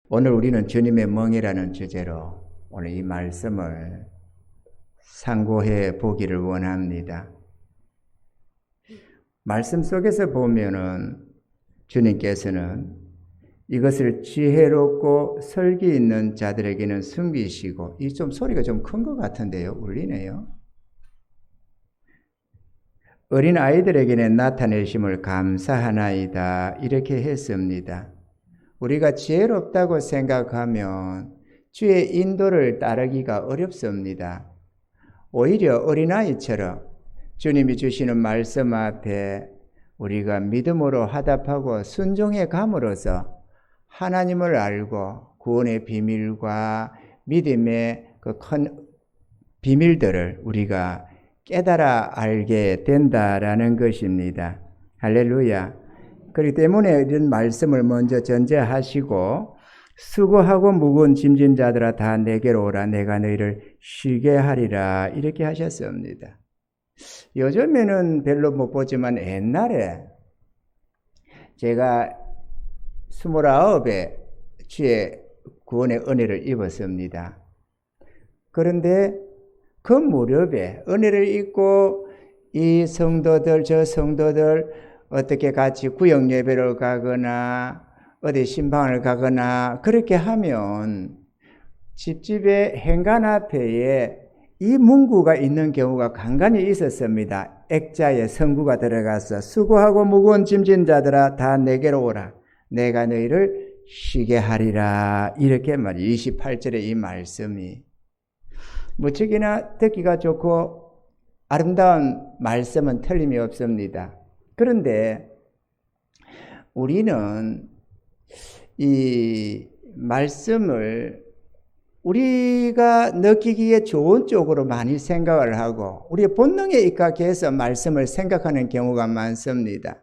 오늘 우리는 주님의 멍이라는 주제로 오늘 이 말씀을 상고해 보기를 원합니다. 말씀 속에서 보면은 주님께서는 이것을 지혜롭고 설기 있는 자들에게는 숨기시고, 이 좀 소리가 좀 큰 것 같은데요, 울리네요. 어린 아이들에게는 나타내심을 감사하나이다, 이렇게 했습니다. 우리가 지혜롭다고 생각하면 주의 인도를 따르기가 어렵습니다. 오히려 어린아이처럼 주님이 주시는 말씀 앞에 우리가 믿음으로 화답하고 순종해 감으로써 하나님을 알고 구원의 비밀과 믿음의 그 큰 비밀들을 우리가 깨달아 알게 된다라는 것입니다. 할렐루야. 그렇기 때문에 이런 말씀을 먼저 전제하시고, 수고하고 무거운 짐진 자들아 다 내게로 오라, 내가 너희를 쉬게 하리라, 이렇게 하셨습니다. 요즘에는 별로 못 보지만 옛날에 제가 29에 주의 구원의 은혜를 입었습니다. 그런데 그 무렵에 은혜를 입고 이 성도들 저 성도들 어떻게 같이 구역 예배를 가거나 어디 신방을 가거나 그렇게 하면 집집에 현관 앞에 이 문구가 있는 경우가 간간히 있었습니다. 액자에 성구가 들어가서 수고하고 무거운 짐진 자들아 다 내게로 오라, 내가 너희를 쉬게 하리라, 이렇게 말이에요. 28절에 이 말씀이 무척이나 듣기가 좋고 아름다운 말씀은 틀림이 없습니다. 그런데 우리는 이 말씀을 우리가 느끼기에 좋은 쪽으로 많이 생각을 하고 우리의 본능에 입각해서 말씀을 생각하는 경우가 많습니다.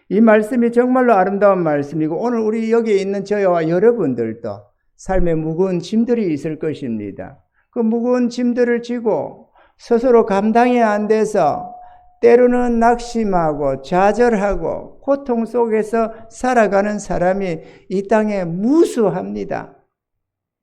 이 말씀이 정말로 아름다운 말씀이고, 오늘 우리 여기 있는 저와 여러분들도 삶에 무거운 짐들이 있을 것입니다. 그 무거운 짐들을 지고 스스로 감당이 안 돼서 때로는 낙심하고 좌절하고 고통 속에서 살아가는 사람이 이 땅에 무수합니다.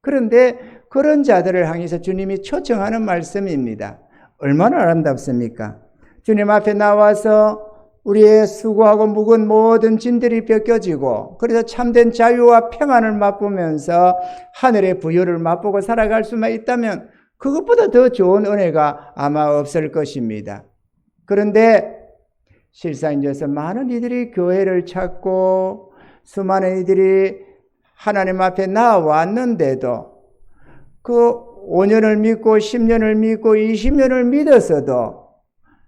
그런데 그런 자들을 향해서 주님이 초청하는 말씀입니다. 얼마나 아름답습니까? 주님 앞에 나와서 우리의 수고하고 무거운 모든 짐들이 벗겨지고, 그래서 참된 자유와 평안을 맛보면서 하늘의 부유를 맛보고 살아갈 수만 있다면 그것보다 더 좋은 은혜가 아마 없을 것입니다. 그런데 실상 이제 많은 이들이 교회를 찾고 수많은 이들이 하나님 앞에 나왔는데도 그 5년을 믿고 10년을 믿고 20년을 믿었어도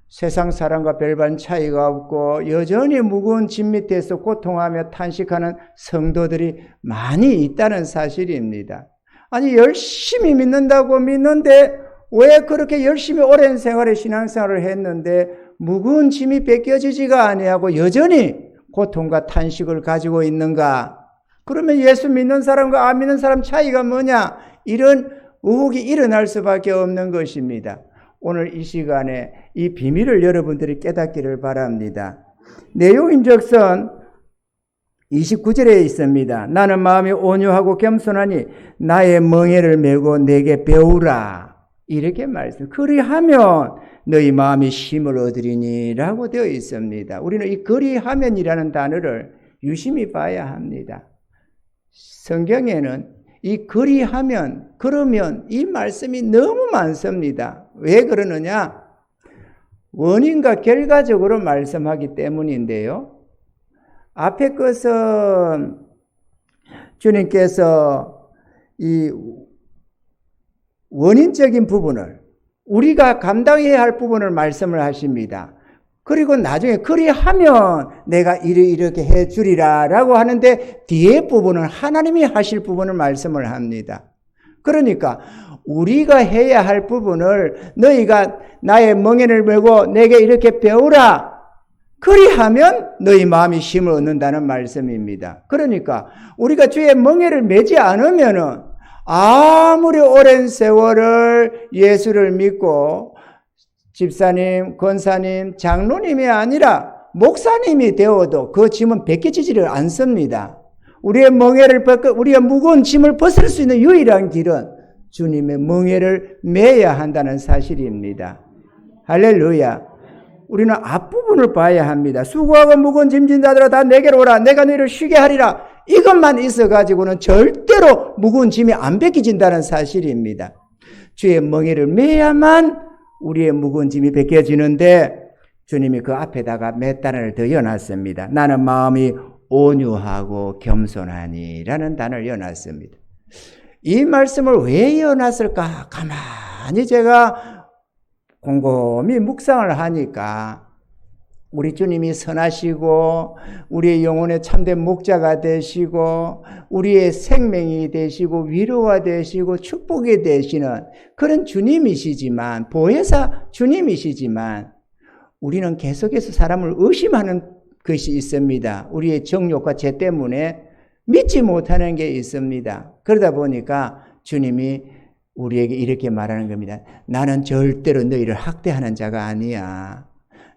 세상 사람과 별반 차이가 없고 여전히 무거운 짐 밑에서 고통하며 탄식하는 성도들이 많이 있다는 사실입니다. 아니, 열심히 믿는다고 믿는데 왜 그렇게 열심히 오랜 생활의 신앙생활을 했는데 무거운 짐이 벗겨지지가 아니하고 여전히 고통과 탄식을 가지고 있는가? 그러면 예수 믿는 사람과 안 믿는 사람 차이가 뭐냐? 이런 의혹이 일어날 수밖에 없는 것입니다. 오늘 이 시간에 이 비밀을 여러분들이 깨닫기를 바랍니다. 내용인즉슨 29절에 있습니다. 나는 마음이 온유하고 겸손하니 나의 멍에를 메고 내게 배우라, 이렇게 말씀. 그리하면 너희 마음이 쉼을 얻으리니 라고 되어 있습니다. 우리는 이 그리하면이라는 단어를 유심히 봐야 합니다. 성경에는 이 그리하면, 그러면 이 말씀이 너무 많습니다. 왜 그러느냐? 원인과 결과적으로 말씀하기 때문인데요. 앞에 것은 주님께서 이 원인적인 부분을, 우리가 감당해야 할 부분을 말씀을 하십니다. 그리고 나중에 그리하면 내가 이렇게 해 주리라 라고 하는데 뒤에 부분은 하나님이 하실 부분을 말씀을 합니다. 그러니까 우리가 해야 할 부분을 너희가 나의 멍에를 메고 내게 이렇게 배우라, 그리하면 너희 마음이 쉼을 얻는다는 말씀입니다. 그러니까 우리가 주의 멍에를 메지 않으면은 아무리 오랜 세월을 예수를 믿고 집사님, 권사님, 장로님이 아니라 목사님이 되어도 그 짐은 벗겨지지를 않습니다. 우리의 멍에를 벗고 우리의 무거운 짐을 벗을 수 있는 유일한 길은 주님의 멍에를 매야 한다는 사실입니다. 할렐루야. 우리는 앞부분을 봐야 합니다. 수고하고 무거운 짐진 자들아 다 내게로 오라. 내가 너희를 쉬게 하리라. 이것만 있어가지고는 절대로 무거운 짐이 안 벗겨진다는 사실입니다. 주의 멍에를 매야만 우리의 무거운 짐이 벗겨지는데 주님이 그 앞에다가 몇 단어를 더 여놨습니다. 나는 마음이 온유하고 겸손하니라는 단어를 여놨습니다. 이 말씀을 왜 여놨을까? 가만히 제가 곰곰이 묵상을 하니까 우리 주님이 선하시고 우리의 영혼의 참된 목자가 되시고 우리의 생명이 되시고 위로가 되시고 축복이 되시는 그런 주님이시지만 보혜사 주님이시지만 우리는 계속해서 사람을 의심하는 것이 있습니다. 우리의 정욕과 죄 때문에 믿지 못하는 게 있습니다. 그러다 보니까 주님이 우리에게 이렇게 말하는 겁니다. 나는 절대로 너희를 학대하는 자가 아니야.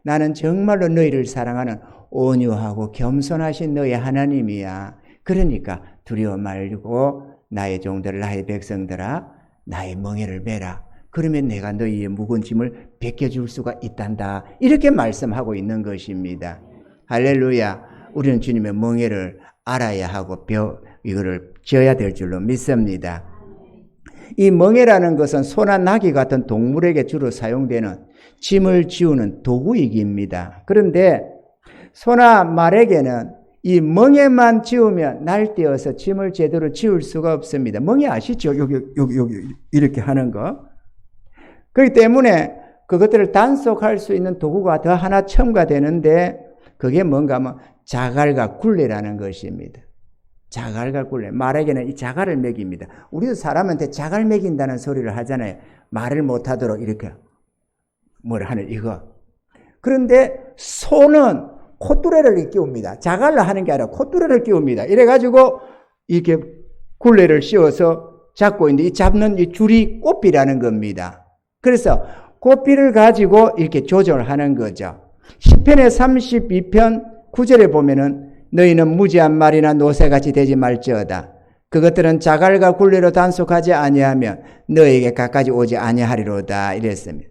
나는 정말로 너희를 사랑하는 온유하고 겸손하신 너희 하나님이야. 그러니까 두려워 말고 나의 종들 나의 백성들아 나의 멍에를 매라. 그러면 내가 너희의 무거운 짐을 벗겨줄 수가 있단다. 이렇게 말씀하고 있는 것입니다. 할렐루야. 우리는 주님의 멍에를 알아야 하고 이거를 지어야 될 줄로 믿습니다. 이 멍에라는 것은 소나 나귀 같은 동물에게 주로 사용되는 짐을 지우는 도구이기입니다. 그런데 소나 말에게는 이 멍에만 지우면 날뛰어서 짐을 제대로 지울 수가 없습니다. 멍에 아시죠? 여기 이렇게 하는 거. 그렇기 때문에 그것들을 단속할 수 있는 도구가 더 하나 첨가되는데 그게 뭔가 하면 자갈과 굴레라는 것입니다. 자갈과 굴레. 말에게는 이 자갈을 먹입니다. 우리도 사람한테 자갈 먹인다는 소리를 하잖아요. 말을 못하도록 이렇게 뭘 하는 이거. 그런데 소는 콧뚜레를 끼웁니다. 자갈로 하는 게 아니라 콧뚜레를 끼웁니다. 이래가지고 이렇게 굴레를 씌워서 잡고 있는데 이 잡는 이 줄이 꽃비라는 겁니다. 그래서 꽃비를 가지고 이렇게 조절하는 거죠. 시편의 32편 9절에 보면은 너희는 무지한 말이나 노새같이 되지 말지어다. 그것들은 자갈과 굴레로 단속하지 아니하면 너에게 가까이 오지 아니하리로다. 이랬습니다.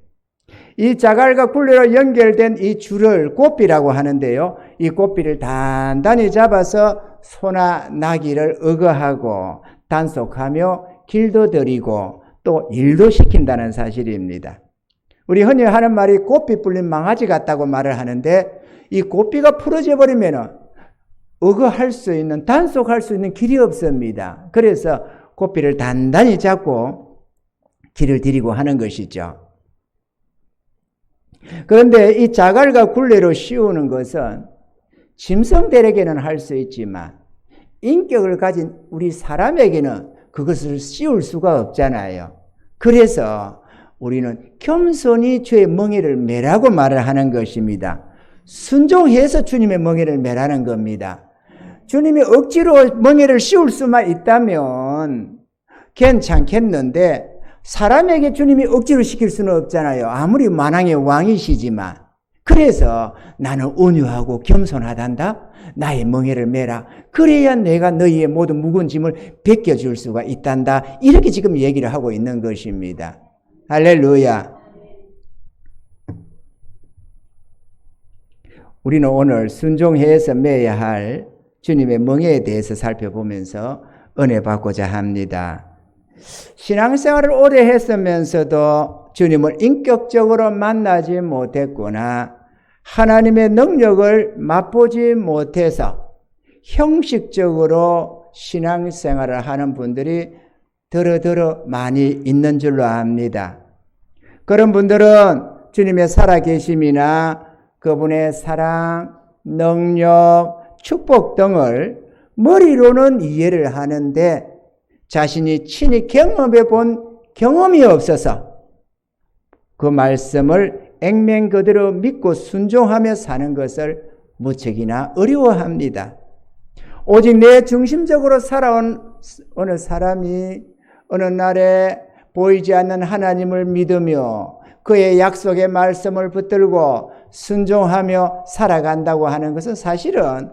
이 자갈과 굴레로 연결된 이 줄을 꽃비라고 하는데요. 이 꽃비를 단단히 잡아서 소나 나귀를 억어하고 단속하며 길도 들이고 또 일도 시킨다는 사실입니다. 우리 흔히 하는 말이 꽃비 뿔린 망아지 같다고 말을 하는데 이 꽃비가 풀어져 버리면 억어할 수 있는 단속할 수 있는 길이 없습니다. 그래서 꽃비를 단단히 잡고 길을 들이고 하는 것이죠. 그런데 이 자갈과 굴레로 씌우는 것은 짐승들에게는 할 수 있지만 인격을 가진 우리 사람에게는 그것을 씌울 수가 없잖아요. 그래서 우리는 겸손히 주의 멍에를 매라고 말을 하는 것입니다. 순종해서 주님의 멍에를 매라는 겁니다. 주님이 억지로 멍에를 씌울 수만 있다면 괜찮겠는데 사람에게 주님이 억지로 시킬 수는 없잖아요. 아무리 만왕의 왕이시지만. 그래서 나는 온유하고 겸손하단다. 나의 멍에를 매라. 그래야 내가 너희의 모든 무거운 짐을 벗겨줄 수가 있단다. 이렇게 지금 얘기를 하고 있는 것입니다. 할렐루야. 우리는 오늘 순종해서 매야 할 주님의 멍에에 대해서 살펴보면서 은혜 받고자 합니다. 신앙생활을 오래 했으면서도 주님을 인격적으로 만나지 못했거나 하나님의 능력을 맛보지 못해서 형식적으로 신앙생활을 하는 분들이 더러더러 많이 있는 줄로 압니다. 그런 분들은 주님의 살아계심이나 그분의 사랑, 능력, 축복 등을 머리로는 이해를 하는데 자신이 친히 경험해 본 경험이 없어서 그 말씀을 액면 그대로 믿고 순종하며 사는 것을 무척이나 어려워합니다. 오직 내 중심적으로 살아온 어느 사람이 어느 날에 보이지 않는 하나님을 믿으며 그의 약속의 말씀을 붙들고 순종하며 살아간다고 하는 것은 사실은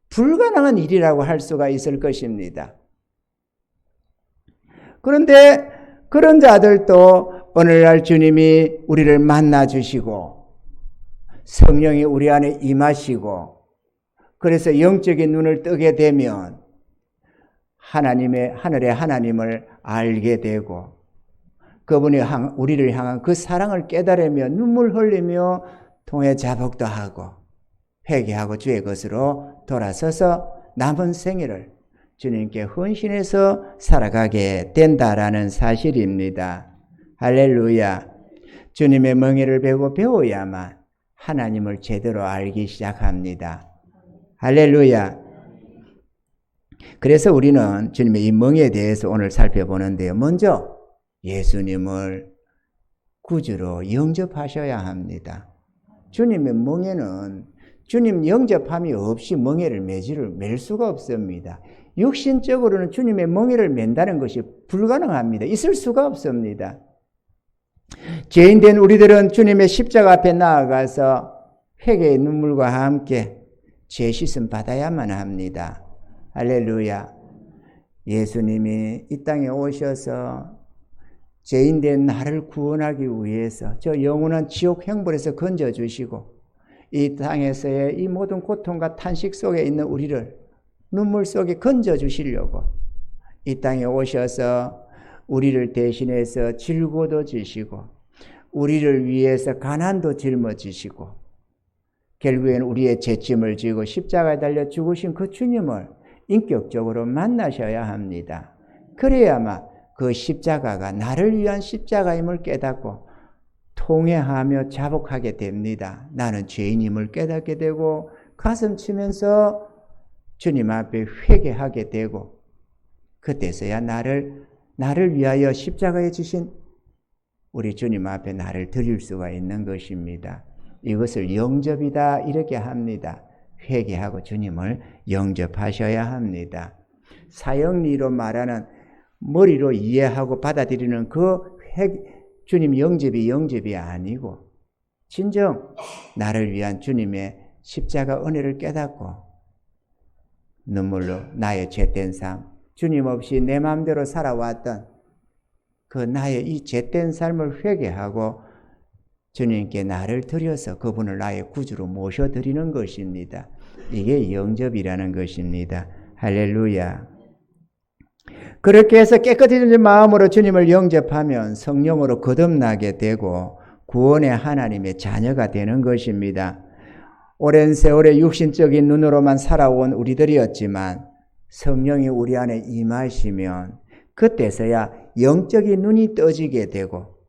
불가능한 일이라고 할 수가 있을 것입니다. 그런데 그런 자들도 오늘날 주님이 우리를 만나 주시고 성령이 우리 안에 임하시고 그래서 영적인 눈을 뜨게 되면 하늘의 하나님을 알게 되고 그분이 우리를 향한 그 사랑을 깨달으며 눈물 흘리며 통해 자복도 하고 회개하고 주의 것으로 돌아서서 남은 생애를 주님께 헌신해서 살아가게 된다라는 사실입니다. 할렐루야. 주님의 멍에를 배워야만 하나님을 제대로 알기 시작합니다. 할렐루야. 그래서 우리는 주님의 이 멍에 대해서 오늘 살펴보는데요. 먼저 예수님을 구주로 영접하셔야 합니다. 주님의 멍에는 주님 영접함이 없이 멍에를 맬 수가 없습니다. 육신적으로는 주님의 멍에를 맨다는 것이 불가능합니다. 있을 수가 없습니다. 죄인된 우리들은 주님의 십자가 앞에 나아가서 회개의 눈물과 함께 죄 씻음 받아야만 합니다. 할렐루야. 예수님이 이 땅에 오셔서 죄인된 나를 구원하기 위해서 저 영원한 지옥 형벌에서 건져주시고 이 땅에서의 이 모든 고통과 탄식 속에 있는 우리를 눈물 속에 건져주시려고 이 땅에 오셔서 우리를 대신해서 질고도 지시고 우리를 위해서 가난도 짊어지시고 결국에는 우리의 죄짐을 지고 십자가에 달려 죽으신 그 주님을 인격적으로 만나셔야 합니다. 그래야만 그 십자가가 나를 위한 십자가임을 깨닫고 통회하며 자복하게 됩니다. 나는 죄인임을 깨닫게 되고 가슴 치면서 주님 앞에 회개하게 되고 그때서야 나를 위하여 십자가에 주신 우리 주님 앞에 나를 드릴 수가 있는 것입니다. 이것을 영접이다 이렇게 합니다. 회개하고 주님을 영접하셔야 합니다. 사형리로 말하는 머리로 이해하고 받아들이는 그 주님 영접이 아니고 진정 나를 위한 주님의 십자가 은혜를 깨닫고 눈물로 나의 죄된 삶, 주님 없이 내 마음대로 살아왔던 그 나의 이 죄된 삶을 회개하고 주님께 나를 드려서 그분을 나의 구주로 모셔드리는 것입니다. 이게 영접이라는 것입니다. 할렐루야. 그렇게 해서 깨끗해진 마음으로 주님을 영접하면 성령으로 거듭나게 되고 구원의 하나님의 자녀가 되는 것입니다. 오랜 세월의 육신적인 눈으로만 살아온 우리들이었지만 성령이 우리 안에 임하시면 그때서야 영적인 눈이 떠지게 되고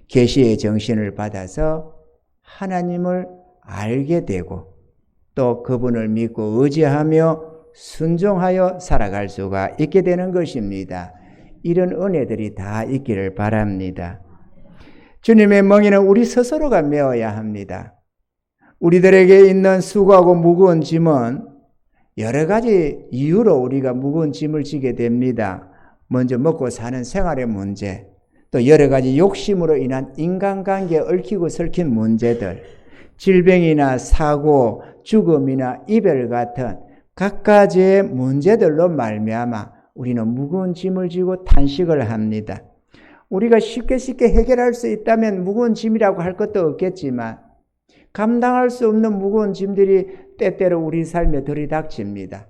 계시의 정신을 받아서 하나님을 알게 되고 또 그분을 믿고 의지하며 순종하여 살아갈 수가 있게 되는 것입니다. 이런 은혜들이 다 있기를 바랍니다. 주님의 멍에는 우리 스스로가 메어야 합니다. 우리들에게 있는 수고하고 무거운 짐은 여러 가지 이유로 우리가 무거운 짐을 지게 됩니다. 먼저 먹고 사는 생활의 문제, 또 여러 가지 욕심으로 인한 인간관계에 얽히고 설킨 문제들, 질병이나 사고, 죽음이나 이별 같은 각가지의 문제들로 말미암아 우리는 무거운 짐을 지고 탄식을 합니다. 우리가 쉽게 해결할 수 있다면 무거운 짐이라고 할 것도 없겠지만 감당할 수 없는 무거운 짐들이 때때로 우리 삶에 들이닥칩니다.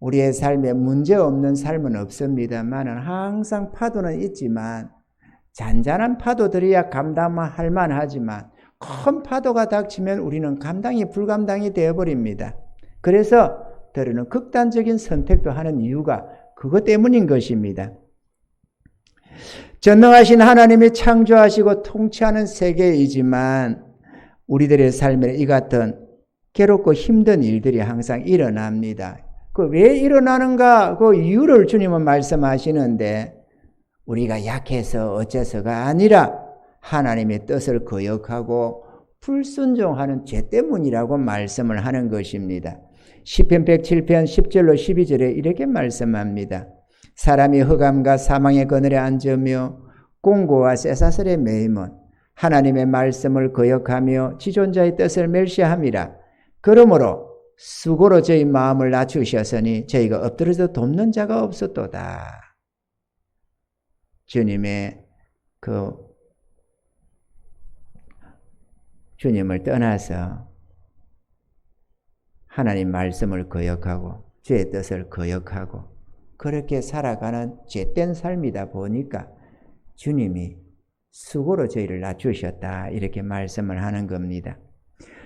우리의 삶에 문제 없는 삶은 없습니다만 항상 파도는 있지만 잔잔한 파도들이야 감당할 만하지만 큰 파도가 닥치면 우리는 감당이 불감당이 되어버립니다. 그래서 때로는 극단적인 선택도 하는 이유가 그것 때문인 것입니다. 전능하신 하나님이 창조하시고 통치하는 세계이지만 우리들의 삶에 이 같은 괴롭고 힘든 일들이 항상 일어납니다. 그 왜 일어나는가 그 이유를 주님은 말씀하시는데 우리가 약해서 어째서가 아니라 하나님의 뜻을 거역하고 불순종하는 죄 때문이라고 말씀을 하는 것입니다. 시편 107편 10절로 12절에 이렇게 말씀합니다. 사람이 흑암과 사망의 그늘에 앉으며 공고와 쇠사슬에 매임은 하나님의 말씀을 거역하며 지존자의 뜻을 멸시함이라. 그러므로 수고로 저희 마음을 낮추셨으니 저희가 엎드려서 돕는 자가 없었도다. 주님의 주님을 떠나서 하나님 말씀을 거역하고 주의 뜻을 거역하고 그렇게 살아가는 죄된 삶이다 보니까 주님이 수고로 저희를 낮추셨다 이렇게 말씀을 하는 겁니다.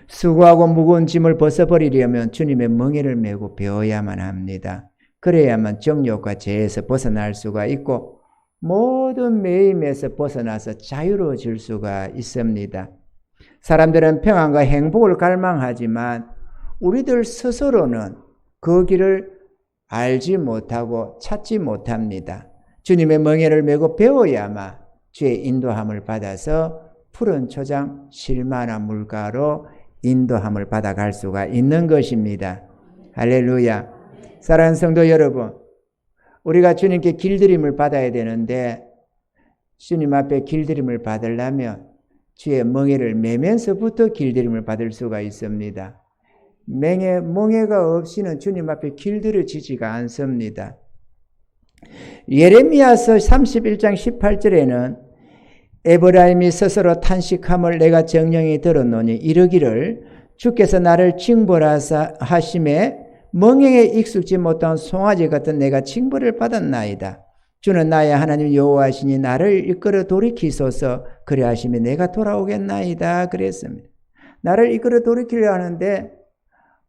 수고하고 무거운 짐을 벗어버리려면 주님의 멍에를 메고 배워야만 합니다. 그래야만 정욕과 죄에서 벗어날 수가 있고 모든 매임에서 벗어나서 자유로워질 수가 있습니다. 사람들은 평안과 행복을 갈망하지만 우리들 스스로는 그 길을 알지 못하고 찾지 못합니다. 주님의 멍에를 메고 배워야만 주의 인도함을 받아서 푸른 초장 실만한 물가로 인도함을 받아갈 수가 있는 것입니다. 할렐루야. 사랑하는 성도 여러분, 우리가 주님께 길들임을 받아야 되는데 주님 앞에 길들임을 받으려면 주의 멍에를 메면서부터 길들임을 받을 수가 있습니다. 멍에가 없이는 주님 앞에 길들여지지가 않습니다. 예레미야서 31장 18절에는 에브라임이 스스로 탄식함을 내가 정령이 들었노니 이르기를 주께서 나를 징벌하사 하심에 멍에에 익숙지 못한 송아지 같은 내가 징벌을 받았나이다. 주는 나의 하나님 여호와시니 나를 이끌어 돌이키소서 그리하시면 내가 돌아오겠나이다 그랬습니다. 나를 이끌어 돌이키려 하는데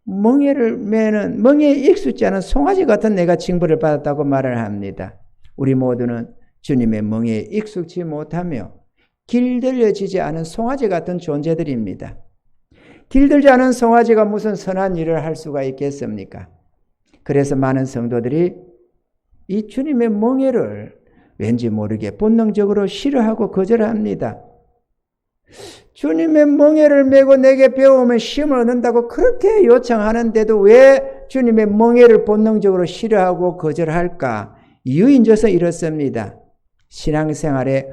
멍에를 매는 멍에에 익숙지 않은 송아지 같은 내가 징벌을 받았다고 말을 합니다. 우리 모두는 주님의 멍에에 익숙지 못하며 길들여지지 않은 송아지 같은 존재들입니다. 길들지 않은 송아지가 무슨 선한 일을 할 수가 있겠습니까? 그래서 많은 성도들이 이 주님의 멍에를 왠지 모르게 본능적으로 싫어하고 거절합니다. 주님의 멍에를 메고 내게 배우면 쉼을 얻는다고 그렇게 요청하는데도 왜 주님의 멍에를 본능적으로 싫어하고 거절할까? 이유인저서 이렇습니다. 신앙생활에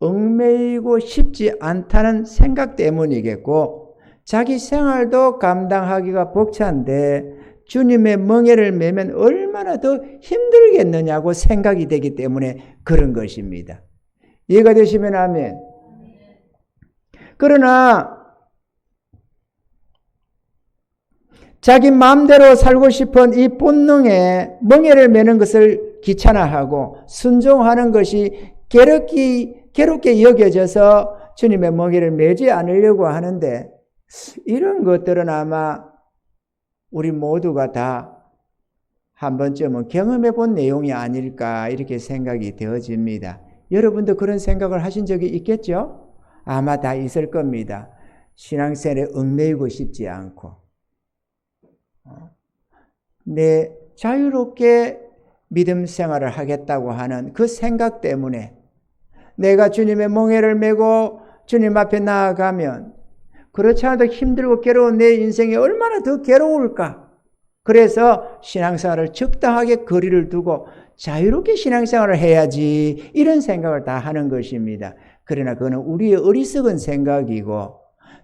얽매이고 싶지 않다는 생각 때문이겠고 자기 생활도 감당하기가 벅찬데 주님의 멍에를 메면 얼마나 더 힘들겠느냐고 생각이 되기 때문에 그런 것입니다. 이해가 되시면 아멘. 그러나 자기 마음대로 살고 싶은 이 본능에 멍에를 메는 것을 귀찮아하고 순종하는 것이 괴롭게 여겨져서 주님의 멍에를 메지 않으려고 하는데 이런 것들은 아마 우리 모두가 다 한 번쯤은 경험해 본 내용이 아닐까 이렇게 생각이 되어집니다. 여러분도 그런 생각을 하신 적이 있겠죠? 아마 다 있을 겁니다. 신앙생활에 얽매이고 싶지 않고 내 자유롭게 믿음 생활을 하겠다고 하는 그 생각 때문에 내가 주님의 멍에를 메고 주님 앞에 나아가면 그렇지 않아도 힘들고 괴로운 내 인생이 얼마나 더 괴로울까? 그래서 신앙생활을 적당하게 거리를 두고 자유롭게 신앙생활을 해야지 이런 생각을 다 하는 것입니다. 그러나 그거는 우리의 어리석은 생각이고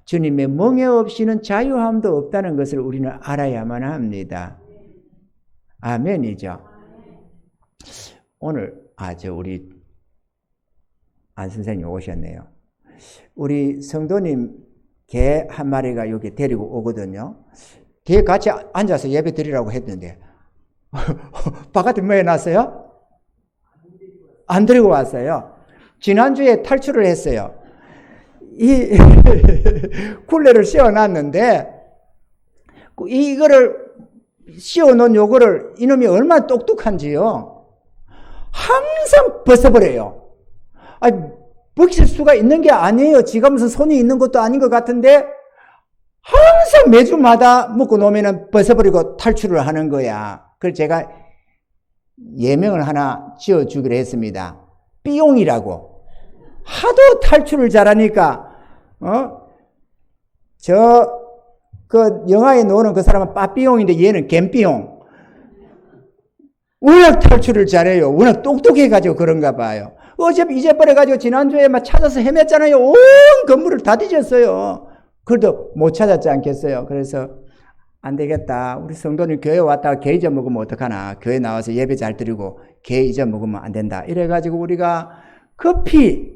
주님의 멍에 없이는 자유함도 없다는 것을 우리는 알아야만 합니다. 아멘이죠. 오늘 우리 안 선생님 오셨네요. 우리 성도님 개 한 마리가 여기 데리고 오거든요. 개 같이 앉아서 예배 드리라고 했는데 바깥에 뭐 해놨어요? 안 데리고 왔어요. 지난주에 탈출을 했어요. 이 쿨레를 씌워놨는데 이거를 씌워놓은 요거를 이놈이 얼마나 똑똑한지요. 항상 벗어버려요. 벗길 수가 있는 게 아니에요. 지가 무슨 손이 있는 것도 아닌 것 같은데 항상 매주마다 묶고 놓으면 벗어버리고 탈출을 하는 거야. 그래서 제가 예명을 하나 지어주기로 했습니다. 삐용이라고. 하도 탈출을 잘하니까 그 영화에 나오는 그 사람은 빠삐용인데 얘는 갬삐용. 워낙 탈출을 잘해요. 워낙 똑똑해가지고 그런가 봐요. 어차피 잊어버려가지고 지난주에 막 찾아서 헤맸잖아요. 온 건물을 다 뒤졌어요. 그래도 못 찾았지 않겠어요. 그래서 안 되겠다. 우리 성도님 교회 왔다가 개 잊어먹으면 어떡하나. 교회 나와서 예배 잘 드리고 개 잊어먹으면 안 된다. 이래가지고 우리가 급히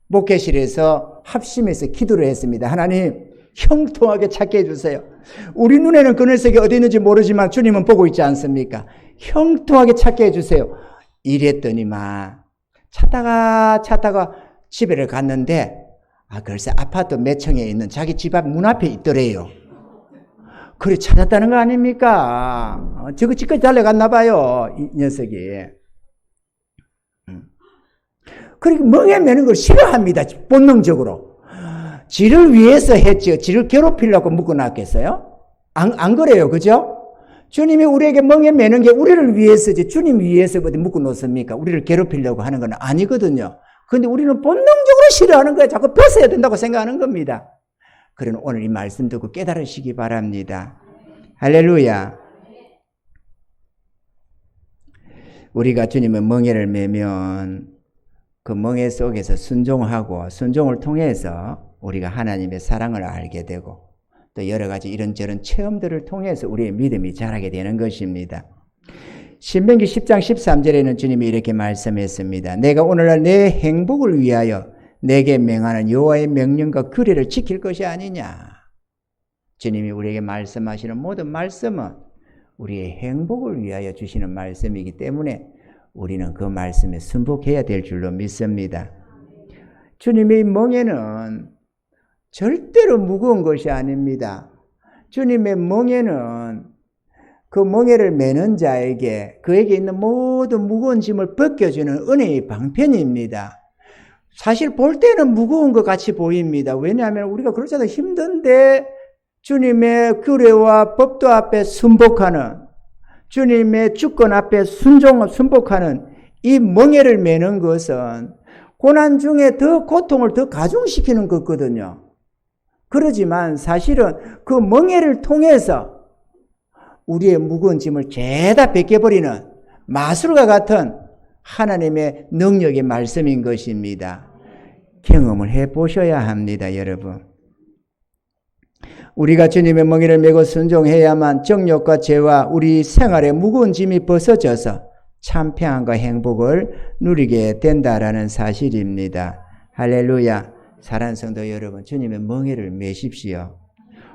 목회실에서 합심해서 기도를 했습니다. 하나님, 형통하게 찾게 해주세요. 우리 눈에는 그 녀석이 어디 있는지 모르지만 주님은 보고 있지 않습니까? 형통하게 찾게 해주세요. 이랬더니만 찾다가 집에를 갔는데 글쎄 아파트 몇 층에 있는 자기 집 앞 문 앞에 있더래요. 그래 찾았다는 거 아닙니까? 저거 집까지 달려갔나 봐요. 이 녀석이. 그리고 멍에 매는 걸 싫어합니다. 본능적으로. 지를 위해서 했죠. 지를 괴롭히려고 묶어놨겠어요? 안 그래요. 그죠? 주님이 우리에게 멍에 매는 게 우리를 위해서지 주님 위해서 어디 묶어놓습니까? 우리를 괴롭히려고 하는 건 아니거든요. 그런데 우리는 본능적으로 싫어하는 거예요. 자꾸 뺏어야 된다고 생각하는 겁니다. 그러나 오늘 이 말씀 듣고 깨달으시기 바랍니다. 할렐루야. 우리가 주님의 멍에를 매면 그 멍에 속에서 순종하고 순종을 통해서 우리가 하나님의 사랑을 알게 되고 또 여러 가지 이런저런 체험들을 통해서 우리의 믿음이 자라게 되는 것입니다. 신명기 10장 13절에는 주님이 이렇게 말씀했습니다. 내가 오늘날 내 행복을 위하여 내게 명하는 여호와의 명령과 규례를 지킬 것이 아니냐. 주님이 우리에게 말씀하시는 모든 말씀은 우리의 행복을 위하여 주시는 말씀이기 때문에 우리는 그 말씀에 순복해야 될 줄로 믿습니다. 주님의 멍에는 절대로 무거운 것이 아닙니다. 주님의 멍에는 그 멍에를 매는 자에게 그에게 있는 모든 무거운 짐을 벗겨주는 은혜의 방편입니다. 사실 볼 때는 무거운 것 같이 보입니다. 왜냐하면 우리가 그렇잖아요. 힘든데 주님의 규례와 법도 앞에 순복하는, 주님의 주권 앞에 순복하는 이 멍에를 매는 것은 고난 중에 더 고통을 더 가중시키는 거거든요. 그러지만 사실은 그 멍에를 통해서 우리의 무거운 짐을 죄다 벗겨버리는 마술과 같은 하나님의 능력의 말씀인 것입니다. 경험을 해보셔야 합니다, 여러분. 우리가 주님의 멍에를 메고 순종해야만 정욕과 죄와 우리 생활의 무거운 짐이 벗어져서 참 평안과 행복을 누리게 된다라는 사실입니다. 할렐루야. 사랑하는 성도 여러분, 주님의 멍에를 메십시오.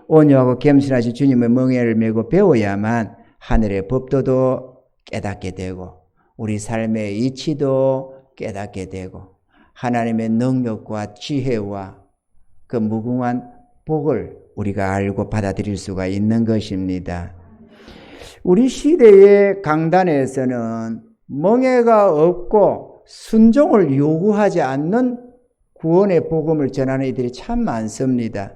온유하고 겸손하신 주님의 멍에를 메고 배워야만 하늘의 법도도 깨닫게 되고 우리 삶의 이치도 깨닫게 되고 하나님의 능력과 지혜와 그 무궁한 복을 우리가 알고 받아들일 수가 있는 것입니다. 우리 시대의 강단에서는 멍에가 없고 순종을 요구하지 않는 구원의 복음을 전하는 이들이 참 많습니다.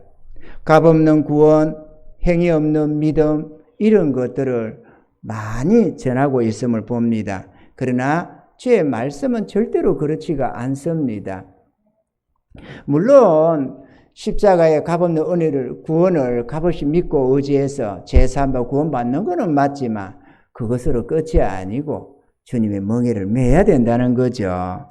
값없는 구원, 행위 없는 믿음 이런 것들을 많이 전하고 있음을 봅니다. 그러나 주의 말씀은 절대로 그렇지가 않습니다. 물론 십자가의 값없는 은혜를 구원을 값없이 믿고 의지해서 제사함과 구원받는 것은 맞지만 그것으로 끝이 아니고 주님의 멍에를 매야 된다는 거죠.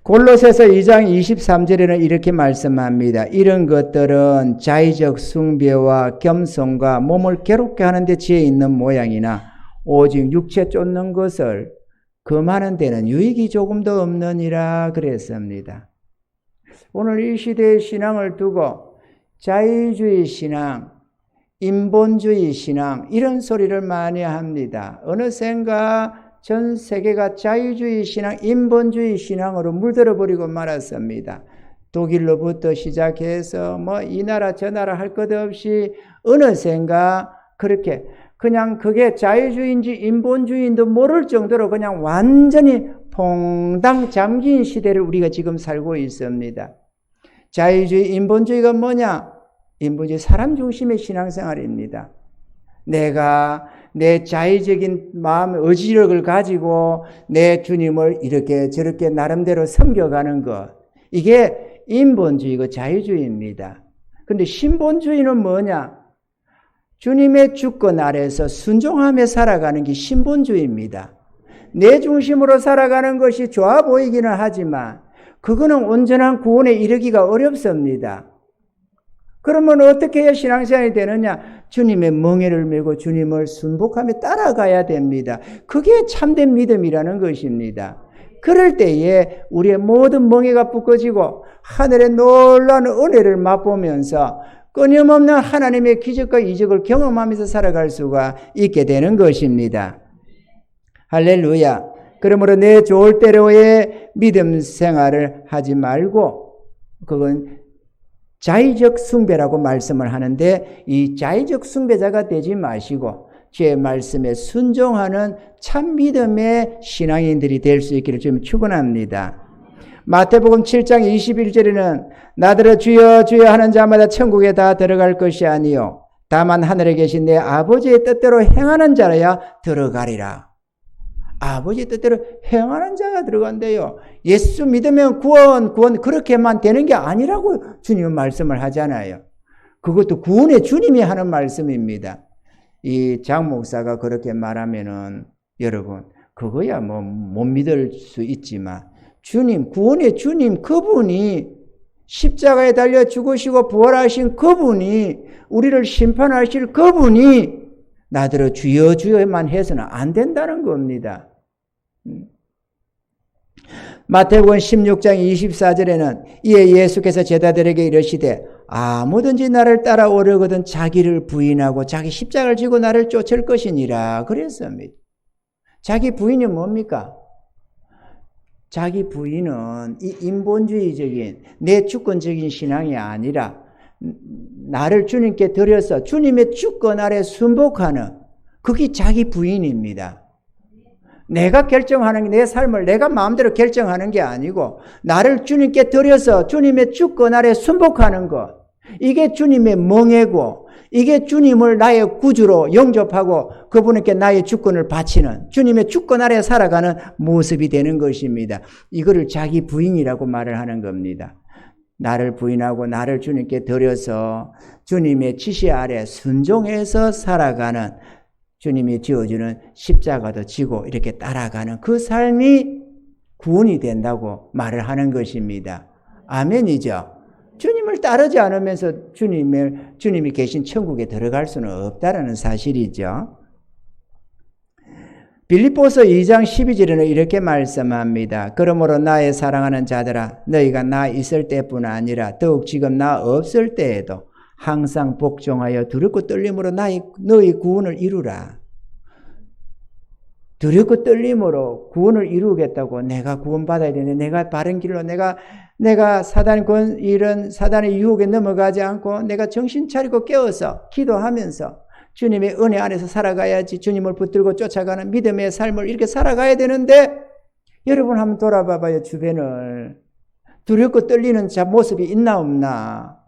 골로새서 2장 23절에는 이렇게 말씀합니다. 이런 것들은 자의적 숭배와 겸손과 몸을 괴롭게 하는 데 지혜 있는 모양이나 오직 육체 쫓는 것을 금하는 데는 유익이 조금도 없느니라 그랬습니다. 오늘 이 시대의 신앙을 두고 자유주의 신앙, 인본주의 신앙 이런 소리를 많이 합니다. 어느샌가 전 세계가 자유주의 신앙, 인본주의 신앙으로 물들어 버리고 말았습니다. 독일로부터 시작해서 이 나라 저 나라 할 것 없이 어느샌가 그렇게 그냥 그게 자유주의인지 인본주의인도 모를 정도로 그냥 완전히 퐁당 잠긴 시대를 우리가 지금 살고 있습니다. 자유주의, 인본주의가 뭐냐? 인본주의 사람 중심의 신앙생활입니다. 내가 내 자의적인 마음, 의지력을 가지고 내 주님을 이렇게 저렇게 나름대로 섬겨가는 것. 이게 인본주의고 자유주의입니다. 그런데 신본주의는 뭐냐? 주님의 주권 아래서 순종하며 살아가는 게 신본주의입니다. 내 중심으로 살아가는 것이 좋아 보이기는 하지만 그거는 온전한 구원에 이르기가 어렵습니다. 그러면 어떻게 해야 신앙생활이 되느냐? 주님의 멍에를 메고 주님을 순복하며 따라가야 됩니다. 그게 참된 믿음이라는 것입니다. 그럴 때에 우리의 모든 멍에가 묶어지고 하늘의 놀라운 은혜를 맛보면서 끊임없는 하나님의 기적과 이적을 경험하면서 살아갈 수가 있게 되는 것입니다. 할렐루야. 그러므로 내 좋을 대로의 믿음 생활을 하지 말고, 그건 자의적 숭배라고 말씀을 하는데, 이 자의적 숭배자가 되지 마시고 주의 말씀에 순종하는 참 믿음의 신앙인들이 될 수 있기를 좀 축원합니다. 마태복음 7장 21절에는 나더러 주여 주여 하는 자마다 천국에 다 들어갈 것이 아니요 다만 하늘에 계신 내 아버지의 뜻대로 행하는 자라야 들어가리라. 아버지의 뜻대로 행하는 자가 들어간대요. 예수 믿으면 구원 그렇게만 되는 게 아니라고 주님은 말씀을 하잖아요. 그것도 구원의 주님이 하는 말씀입니다. 이 장 목사가 그렇게 말하면은 여러분 그거야 뭐 못 믿을 수 있지만 주님, 구원의 주님 그분이 십자가에 달려 죽으시고 부활하신 그분이 우리를 심판하실 그분이 나더러 주여 주여만 해서는 안 된다는 겁니다. 마태복음 16장 24절에는 이에 예수께서 제자들에게 이르시되 아무든지 나를 따라오려거든 자기를 부인하고 자기 십자가를 지고 나를 쫓을 것이니라 그랬습니다. 자기 부인이 뭡니까? 자기 부인은 이 인본주의적인 내 주권적인 신앙이 아니라 나를 주님께 드려서 주님의 주권 아래 순복하는 그게 자기 부인입니다. 내가 결정하는 게 내 삶을 내가 마음대로 결정하는 게 아니고 나를 주님께 드려서 주님의 주권 아래 순복하는 것. 이게 주님의 멍에고 이게 주님을 나의 구주로 영접하고 그분에게 나의 주권을 바치는 주님의 주권 아래 살아가는 모습이 되는 것입니다. 이거를 자기 부인이라고 말을 하는 겁니다. 나를 부인하고 나를 주님께 드려서 주님의 지시 아래 순종해서 살아가는 주님이 지어주는 십자가도 지고 이렇게 따라가는 그 삶이 구원이 된다고 말을 하는 것입니다. 아멘이죠. 주님을 따르지 않으면서 주님이 계신 천국에 들어갈 수는 없다라는 사실이죠. 빌립보서 2장 12절에는 이렇게 말씀합니다. 그러므로 나의 사랑하는 자들아 너희가 나 있을 때뿐 아니라 더욱 지금 나 없을 때에도 항상 복종하여 두렵고 떨림으로 너희 구원을 이루라. 두렵고 떨림으로 구원을 이루겠다고 내가 구원받아야 되는데 내가 바른 길로 내가 사단의 유혹에 넘어가지 않고 내가 정신 차리고 깨어서 기도하면서 주님의 은혜 안에서 살아가야지 주님을 붙들고 쫓아가는 믿음의 삶을 이렇게 살아가야 되는데 여러분 한번 돌아봐봐요. 주변을. 두렵고 떨리는 모습이 있나 없나.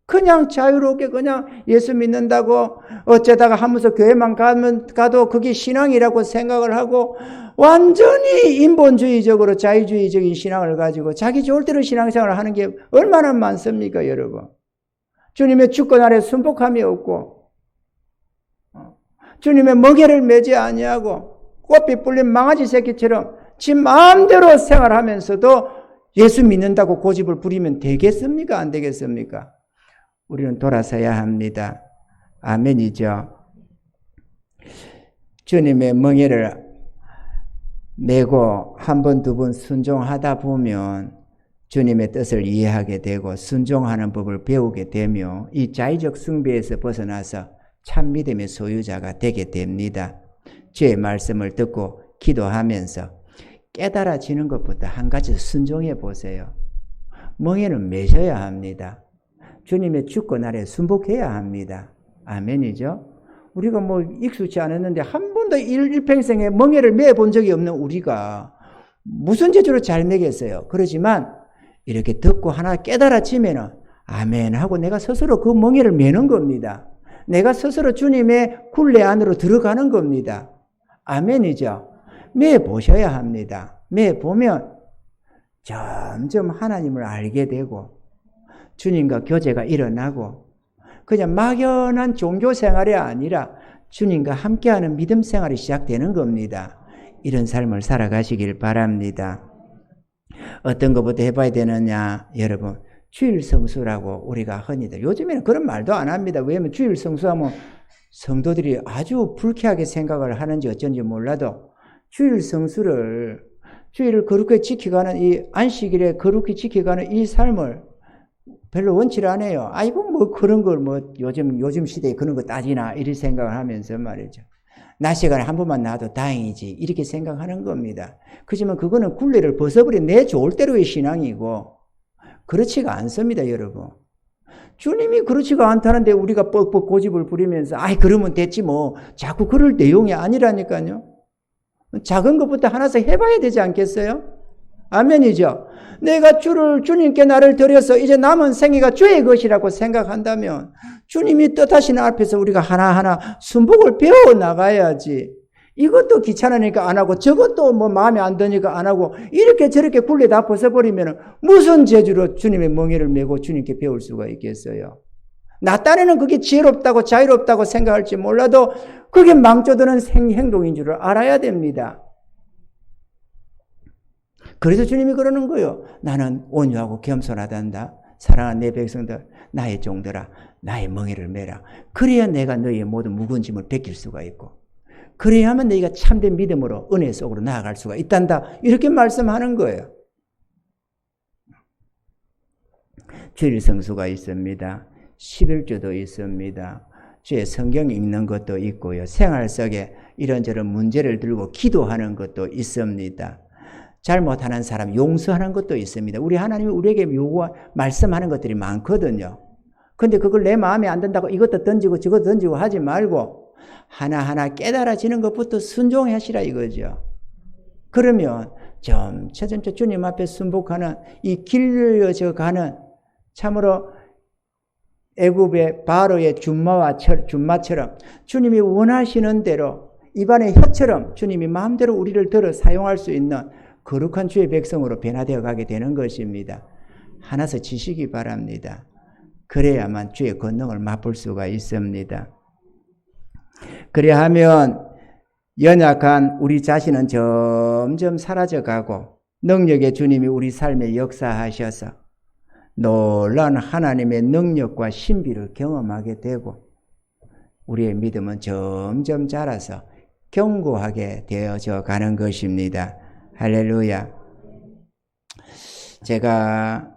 그냥 자유롭게 그냥 예수 믿는다고 어쩌다가 하면서 교회만 가도 그게 신앙이라고 생각을 하고 완전히 인본주의적으로 자유주의적인 신앙을 가지고 자기 좋을 대로 신앙생활을 하는 게 얼마나 많습니까 여러분. 주님의 주권 아래 순복함이 없고 주님의 멍에를 매지 아니하고 꽃빛 불린 망아지 새끼처럼 지 마음대로 생활하면서도 예수 믿는다고 고집을 부리면 되겠습니까? 안 되겠습니까? 우리는 돌아서야 합니다. 아멘이죠. 주님의 멍에를 메고 한 번, 두 번 순종하다 보면 주님의 뜻을 이해하게 되고 순종하는 법을 배우게 되며 이 자의적 숭배에서 벗어나서 참 믿음의 소유자가 되게 됩니다. 주의 말씀을 듣고 기도하면서 깨달아지는 것부터 한 가지 순종해 보세요. 멍에는 매셔야 합니다. 주님의 주권 아래 순복해야 합니다. 아멘이죠. 우리가 뭐 익숙치 않았는데 한 번도 일평생에 멍에를 매본 적이 없는 우리가 무슨 재주로 잘 매겠어요. 그러지만 이렇게 듣고 하나 깨달아지면은 아멘 하고 내가 스스로 그 멍에를 매는 겁니다. 내가 스스로 주님의 굴레 안으로 들어가는 겁니다. 아멘이죠. 매보셔야 합니다. 매보면 점점 하나님을 알게 되고 주님과 교제가 일어나고 그냥 막연한 종교 생활이 아니라 주님과 함께하는 믿음 생활이 시작되는 겁니다. 이런 삶을 살아가시길 바랍니다. 어떤 것부터 해봐야 되느냐? 여러분, 주일 성수라고 우리가 흔히들 요즘에는 그런 말도 안 합니다. 왜냐하면 주일 성수하면 성도들이 아주 불쾌하게 생각을 하는지 어쩐지 몰라도 주일 성수를 주일을 거룩히 지키가는 이 안식일에 거룩히 지키가는 이 삶을 별로 원치를 안 해요. 아이고 뭐 그런 걸 뭐 요즘 시대에 그런 거 따지나 이런 생각을 하면서 말이죠. 낮 시간에 한 번만 나와도 다행이지 이렇게 생각하는 겁니다. 그렇지만 그거는 굴레를 벗어버린 내 좋을 대로의 신앙이고 그렇지가 않습니다, 여러분. 주님이 그렇지가 않다는데 우리가 뻑뻑 고집을 부리면서 아이 그러면 됐지 뭐 자꾸 그럴 내용이 아니라니까요. 작은 것부터 하나씩 해봐야 되지 않겠어요? 아멘이죠. 내가 주님께 나를 드려서 이제 남은 생애가 주의 것이라고 생각한다면 주님이 뜻하시는 앞에서 우리가 하나하나 순복을 배워 나가야지. 이것도 귀찮으니까 안 하고 저것도 뭐 마음에 안 드니까 안 하고 이렇게 저렇게 굴레 다 벗어버리면 무슨 재주로 주님의 멍에를 메고 주님께 배울 수가 있겠어요. 나 딴에는 그게 지혜롭다고 자유롭다고 생각할지 몰라도 그게 망쳐드는 행동인 줄을 알아야 됩니다. 그래서 주님이 그러는 거예요. 나는 온유하고 겸손하단다. 사랑하는 내 백성들, 나의 종들아, 나의 멍에를 메라. 그래야 내가 너희의 모든 무거운 짐을 벗길 수가 있고 그래야만 너희가 참된 믿음으로 은혜 속으로 나아갈 수가 있단다. 이렇게 말씀하는 거예요. 주일 성수가 있습니다. 11조도 있습니다. 주의 성경 읽는 것도 있고요. 생활 속에 이런저런 문제를 들고 기도하는 것도 있습니다. 잘못하는 사람 용서하는 것도 있습니다. 우리 하나님이 우리에게 말씀하는 것들이 많거든요. 근데 그걸 내 마음에 안 든다고 이것도 던지고 저것도 던지고 하지 말고 하나하나 깨달아지는 것부터 순종하시라 이거죠. 그러면 점차 주님 앞에 순복하는 이 길려져 가는 참으로 애굽의 바로의 준마처럼 주님이 원하시는 대로 입안의 혀처럼 주님이 마음대로 우리를 들어 사용할 수 있는 거룩한 주의 백성으로 변화되어 가게 되는 것입니다. 하나씩 지시기 바랍니다. 그래야만 주의 권능을 맛볼 수가 있습니다. 그래야하면 연약한 우리 자신은 점점 사라져가고 능력의 주님이 우리 삶에 역사하셔서 놀라운 하나님의 능력과 신비를 경험하게 되고 우리의 믿음은 점점 자라서 견고하게 되어져 가는 것입니다. 할렐루야. 제가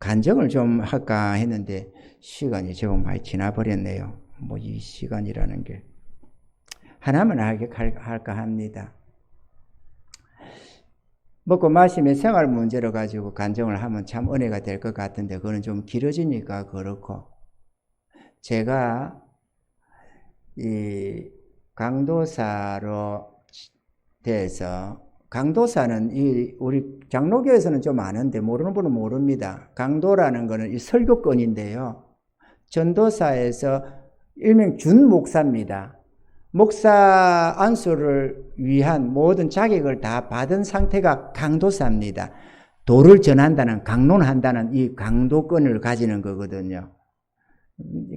간증을 좀 할까 했는데 시간이 조금 많이 지나버렸네요. 뭐 이 시간이라는 게 하나만 할까 합니다. 먹고 마시며 생활 문제로 가지고 간증을 하면 참 은혜가 될 것 같은데 그거는 좀 길어지니까 그렇고 제가 이 강도사로 돼서 강도사는 우리 장로교에서는 좀 아는데 모르는 분은 모릅니다. 강도라는 거는 이 설교권인데요. 전도사에서 일명 준목사입니다. 목사 안수를 위한 모든 자격을 다 받은 상태가 강도사입니다. 도를 전한다는, 강론한다는 이 강도권을 가지는 거거든요.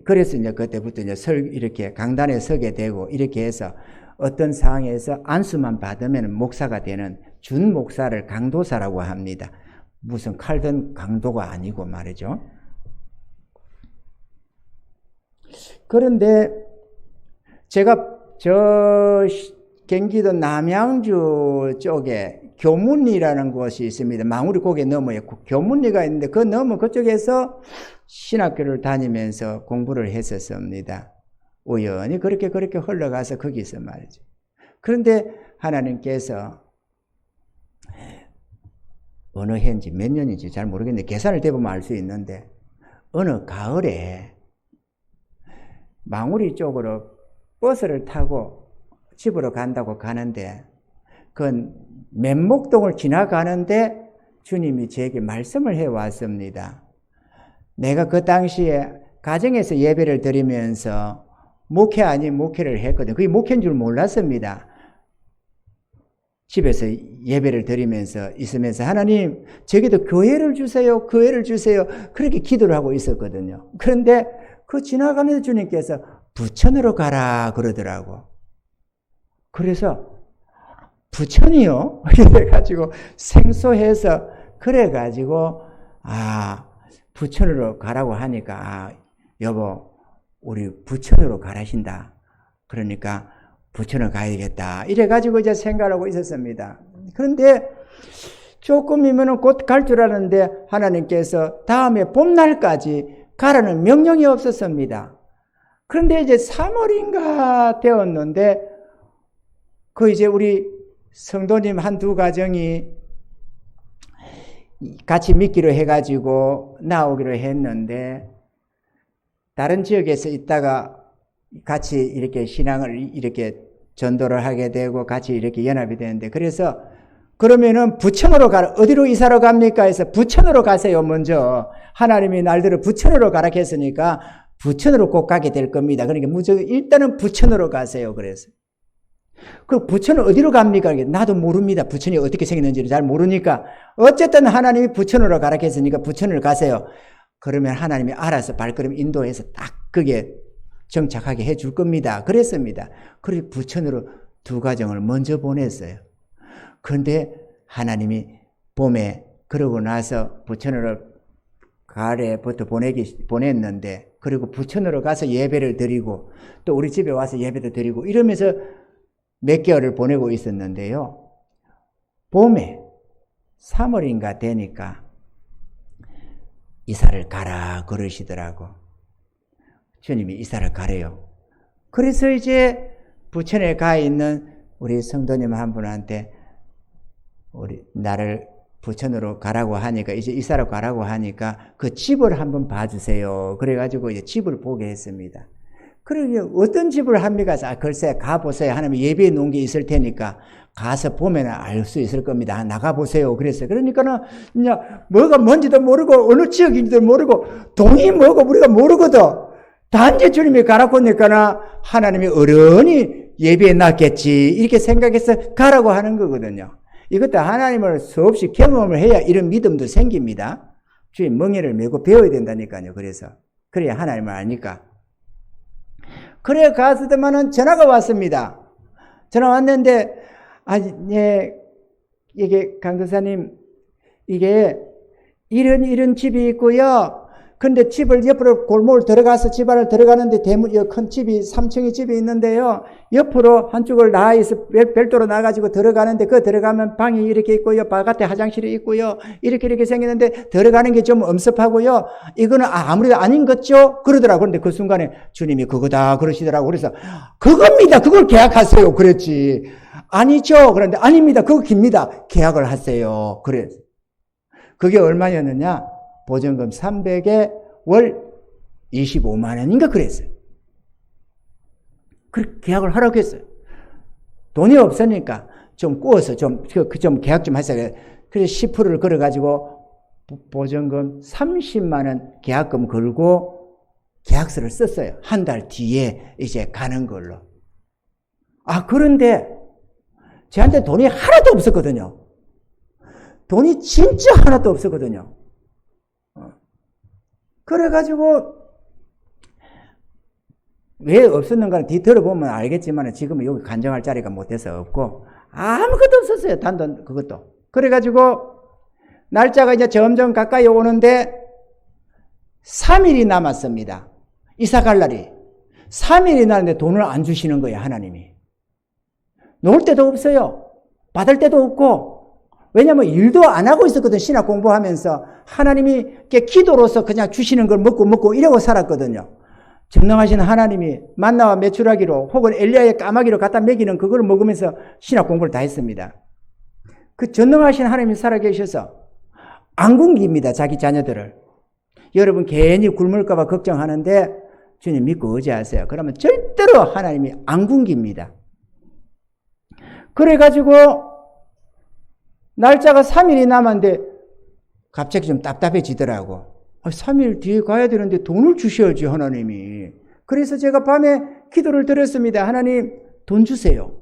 그래서 이제 그때부터 이제 이렇게 강단에 서게 되고 이렇게 해서 어떤 상황에서 안수만 받으면 목사가 되는 준목사를 강도사라고 합니다. 무슨 칼든 강도가 아니고 말이죠. 그런데 제가 저 경기도 남양주 쪽에 교문리라는 곳이 있습니다. 망우리 고개 너머에 교문리가 있는데 그 너머 그쪽에서 신학교를 다니면서 공부를 했었습니다. 우연히 그렇게 흘러가서 거기서 말이죠. 그런데 하나님께서 어느 해인지 몇 년인지 잘 모르겠는데 계산을 대보면 알 수 있는데 어느 가을에 망우리 쪽으로 버스를 타고 집으로 간다고 가는데 그 맨목동을 지나가는데 주님이 저에게 말씀을 해왔습니다. 내가 그 당시에 가정에서 예배를 드리면서 목회 아닌 목회를 했거든요. 그게 목회인 줄 몰랐습니다. 집에서 예배를 드리면서 있으면서 하나님 저기도 교회를 주세요. 교회를 주세요. 그렇게 기도를 하고 있었거든요. 그런데 그 지나가는 주님께서 부천으로 가라 그러더라고. 그래서 부천이요? 그래가지고 생소해서 그래가지고 부천으로 가라고 하니까 아, 여보 우리 부천으로 가라신다. 그러니까 부천을 가야겠다. 이래가지고 이제 생각하고 있었습니다. 그런데 조금이면 곧 갈 줄 알았는데 하나님께서 다음에 봄날까지 가라는 명령이 없었습니다. 그런데 이제 3월인가 되었는데 그 이제 우리 성도님 한두 가정이 같이 믿기로 해가지고 나오기로 했는데 다른 지역에서 있다가 같이 이렇게 신앙을 이렇게 전도를 하게 되고 같이 이렇게 연합이 되는데 그래서 그러면은 부천으로 가라. 어디로 이사로 갑니까? 해서 부천으로 가세요. 먼저 하나님이 날들을 부천으로 가라 했으니까 부천으로 꼭 가게 될 겁니다. 그러니까 무조건 일단은 부천으로 가세요. 그래서 그 부천은 어디로 갑니까? 나도 모릅니다. 부천이 어떻게 생겼는지를 잘 모르니까 어쨌든 하나님이 부천으로 가라 했으니까 부천을 가세요. 그러면 하나님이 알아서 발걸음 인도해서 딱 그게 정착하게 해줄 겁니다. 그랬습니다. 그래서 부천으로 두 가정을 먼저 보냈어요. 그런데 하나님이 봄에 그러고 나서 부천으로 가을에부터 보냈는데 그리고 부천으로 가서 예배를 드리고 또 우리 집에 와서 예배도 드리고 이러면서 몇 개월을 보내고 있었는데요. 봄에 3월인가 되니까 이사를 가라 그러시더라고. 주님이 이사를 가래요. 그래서 이제 부천에 가 있는 우리 성도님 한 분한테 우리 나를 부천으로 가라고 하니까 이제 이사로 가라고 하니까 그 집을 한번 봐주세요. 그래가지고 이제 집을 보게 했습니다. 그러니 어떤 집을 합니까? 아, 글쎄 가보세요. 하나님 예배에 놓은 게 있을 테니까 가서 보면 알 수 있을 겁니다. 나가보세요. 그랬어요. 그러니까는 이제 뭐가 뭔지도 모르고 어느 지역인지도 모르고 동이 뭐고 우리가 모르거든. 단지 주님이 가라고 하니까는 하나님이 어련히 예배에 놨겠지 이렇게 생각해서 가라고 하는 거거든요. 이것도 하나님을 수없이 경험을 해야 이런 믿음도 생깁니다. 주의 멍에를 메고 배워야 된다니까요. 그래서 그래야 하나님을 아니까. 그래 갔더만은 전화가 왔습니다. 전화 왔는데 예, 이게 강도사님 이게 이런 집이 있고요. 근데 집을 옆으로 골목을 들어가서 집 안을 들어가는데 큰 집이 3층의 집이 있는데요. 옆으로 한쪽을 나와서 별도로 나가지고 들어가는데 그 들어가면 방이 이렇게 있고요. 바깥에 화장실이 있고요. 이렇게 생겼는데 들어가는 게 좀 엄습하고요. 이거는 아무래도 아닌 것죠? 그러더라고요. 그런데 그 순간에 주님이 그거다 그러시더라고요. 그래서 그겁니다. 그걸 계약하세요. 그랬지. 아니죠. 그런데 아닙니다. 그거 깁니다. 계약을 하세요. 그래. 그게 얼마였느냐? 보증금 300에 월 25만 원인가 그랬어요. 그렇게 계약을 하라고 했어요. 돈이 없으니까 좀 꾸어서 좀 계약 좀 하세요. 그래서 10%를 걸어가지고 보증금 30만 원 계약금 걸고 계약서를 썼어요. 한 달 뒤에 이제 가는 걸로. 그런데 저한테 돈이 하나도 없었거든요. 돈이 진짜 하나도 없었거든요. 그래가지고 왜 없었는가는 뒤 들어보면 알겠지만 지금은 여기 간증할 자리가 못해서 없고 아무것도 없었어요. 단돈 그것도. 그래가지고 날짜가 이제 점점 가까이 오는데 3일이 남았습니다. 이사 갈 날이. 3일이 남았는데 돈을 안 주시는 거예요. 하나님이. 놓을 데도 없어요. 받을 데도 없고. 왜냐면 일도 안 하고 있었거든. 신학 공부하면서 하나님이 기도로서 그냥 주시는 걸 먹고 이러고 살았거든요. 전능하신 하나님이 만나와 메추라기로 혹은 엘리야의 까마귀로 갖다 먹이는 그걸 먹으면서 신학 공부를 다 했습니다. 그 전능하신 하나님이 살아계셔서 안 굶깁니다. 자기 자녀들을. 여러분 괜히 굶을까 봐 걱정하는데 주님 믿고 의지하세요. 그러면 절대로 하나님이 안 굶깁니다. 그래가지고 날짜가 3일이 남았는데 갑자기 좀 답답해지더라고. 3일 뒤에 가야 되는데 돈을 주셔야지 하나님이. 그래서 제가 밤에 기도를 드렸습니다. 하나님 돈 주세요.